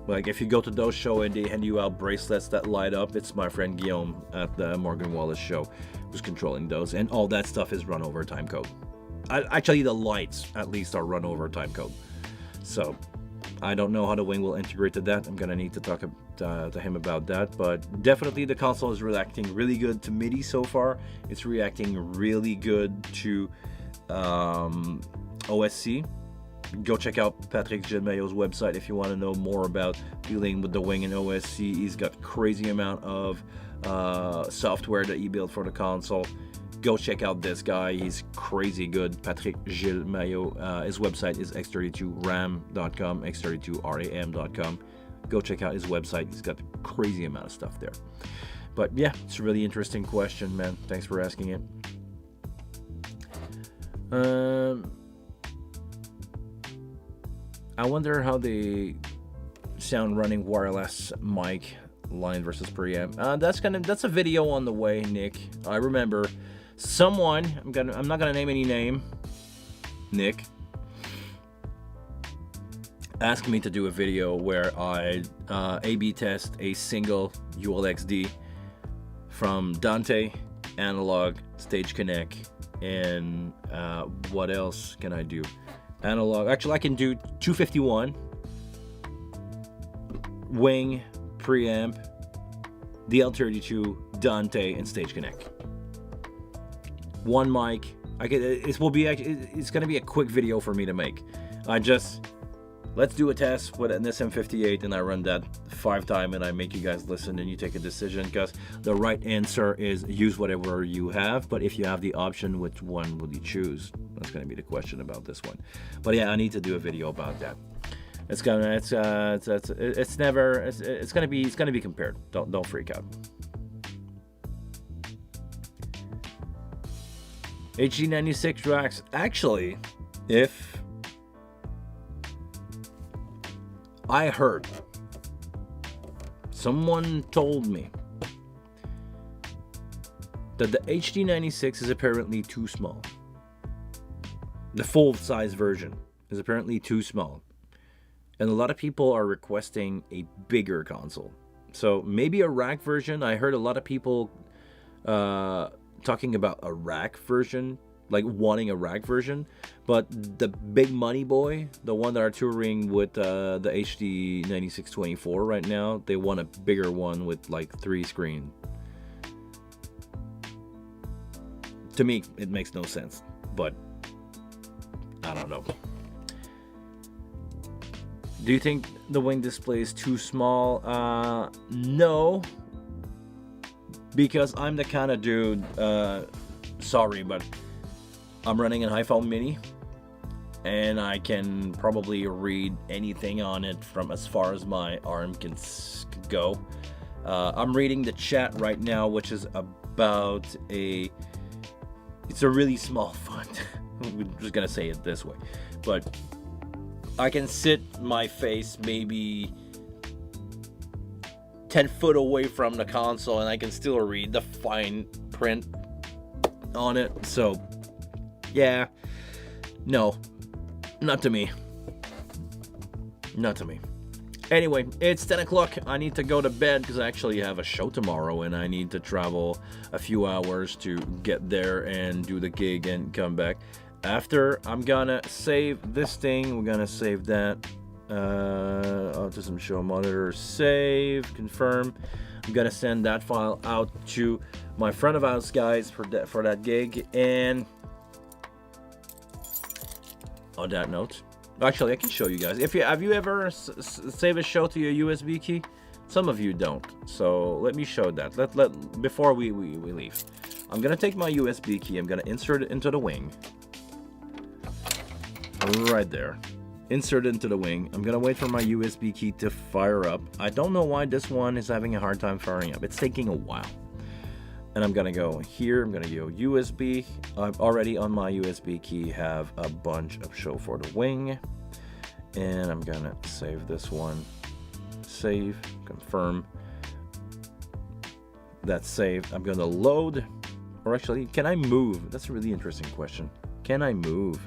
Like if you go to those shows and they hand you out bracelets that light up, it's my friend Guillaume at the Morgan Wallace show who's controlling those, and all that stuff is run over time code. Actually, the lights at least are run over time code. So I don't know how the Wing will integrate to that. I'm gonna need to talk to him about that, but definitely the console is reacting really good to MIDI so far. It's reacting really good to OSC. Go check out Patrick Gilmayo's website if you want to know more about dealing with the Wing and OSC. He's got crazy amount of software that he built for the console. Go check out this guy. He's crazy good. Patrick Gilmayo. His website is x32ram.com, x32ram.com. Go check out his website. He's got a crazy amount of stuff there. But yeah, it's a really interesting question, man. Thanks for asking it. I wonder how they sound running wireless mic line versus preamp. That's a video on the way, Nick. I remember someone, I'm not gonna name any name, Nick, asked me to do a video where I A/B test a single ULXD from Dante, Analog, Stage Connect, and what else can I do? Analog. Actually, I can do 251 Wing, preamp, DL32, Dante, and Stage Connect. One mic. It's gonna be a quick video for me to make. Let's do a test with an SM58, and I run that 5 times, and I make you guys listen, and you take a decision, because the right answer is use whatever you have, but if you have the option, which one will you choose? That's going to be the question about this one. But yeah, I need to do a video about that. It's gonna be compared. Don't freak out. HD96 racks. Actually, if I heard, someone told me that the HD96 is apparently too small. The full size version is apparently too small. And a lot of people are requesting a bigger console. So maybe a rack version. I heard a lot of people talking about a rack version, like wanting a rack version. But the big money boy, the one that are touring with the HD 9624 right now, they want a bigger one with like 3 screen. To me, it makes no sense, but I don't know. Do you think the Wing display is too small? No, because I'm the kind of dude, sorry, but I'm running an iPhone mini, and I can probably read anything on it from as far as my arm can go. I'm reading the chat right now, which is about it's a really small font. We're just gonna say it this way, but I can sit my face maybe 10 foot away from the console, and I can still read the fine print on it. So yeah, no, not to me. Not to me. Anyway, it's 10 o'clock. I need to go to bed because I actually have a show tomorrow, and I need to travel a few hours to get there and do the gig and come back. After, I'm gonna save this thing. We're gonna save that. Autism show monitor. Save. Confirm. I'm gonna send that file out to my front of house guys for that gig. And on that note, actually, I can show you guys. Have you ever saved a show to your USB key? Some of you don't. So let me show that. Before we leave, I'm gonna take my USB key. I'm gonna insert it into the Wing. Right there. Insert it into the Wing. I'm gonna wait for my USB key to fire up. I don't know why this one is having a hard time firing up. It's taking a while. And I'm gonna go here. I'm gonna go USB. I'm already on my USB key have a bunch of show for the Wing. And I'm gonna save this one. Save. Confirm. That's saved. I'm gonna load. Or actually, can I move? That's a really interesting question. Can I move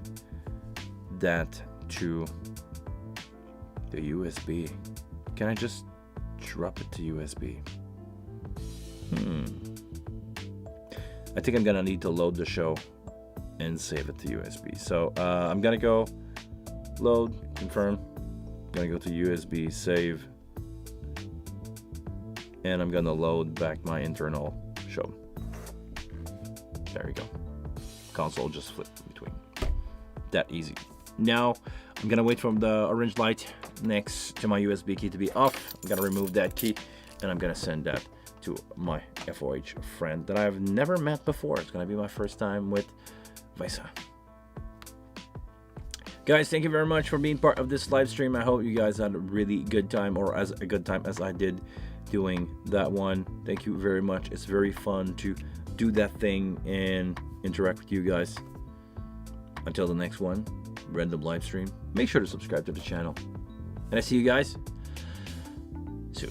that to the USB? Can I just drop it to USB? I think I'm gonna need to load the show and save it to USB. So I'm gonna go load, confirm. I'm gonna go to USB, save, and I'm gonna load back my internal show. There we go. Console just flipped between. That easy. Now I'm gonna wait for the orange light next to my USB key to be off. I'm gonna remove that key, and I'm gonna send that to my FOH friend that I've never met before. It's gonna be my first time with Visa. Guys, thank you very much for being part of this live stream. I hope you guys had a really good time, or as a good time as I did doing that one. Thank you very much. It's very fun to do that thing and interact with you guys. Until the next one, random live stream, make sure to subscribe to the channel, and I see you guys soon.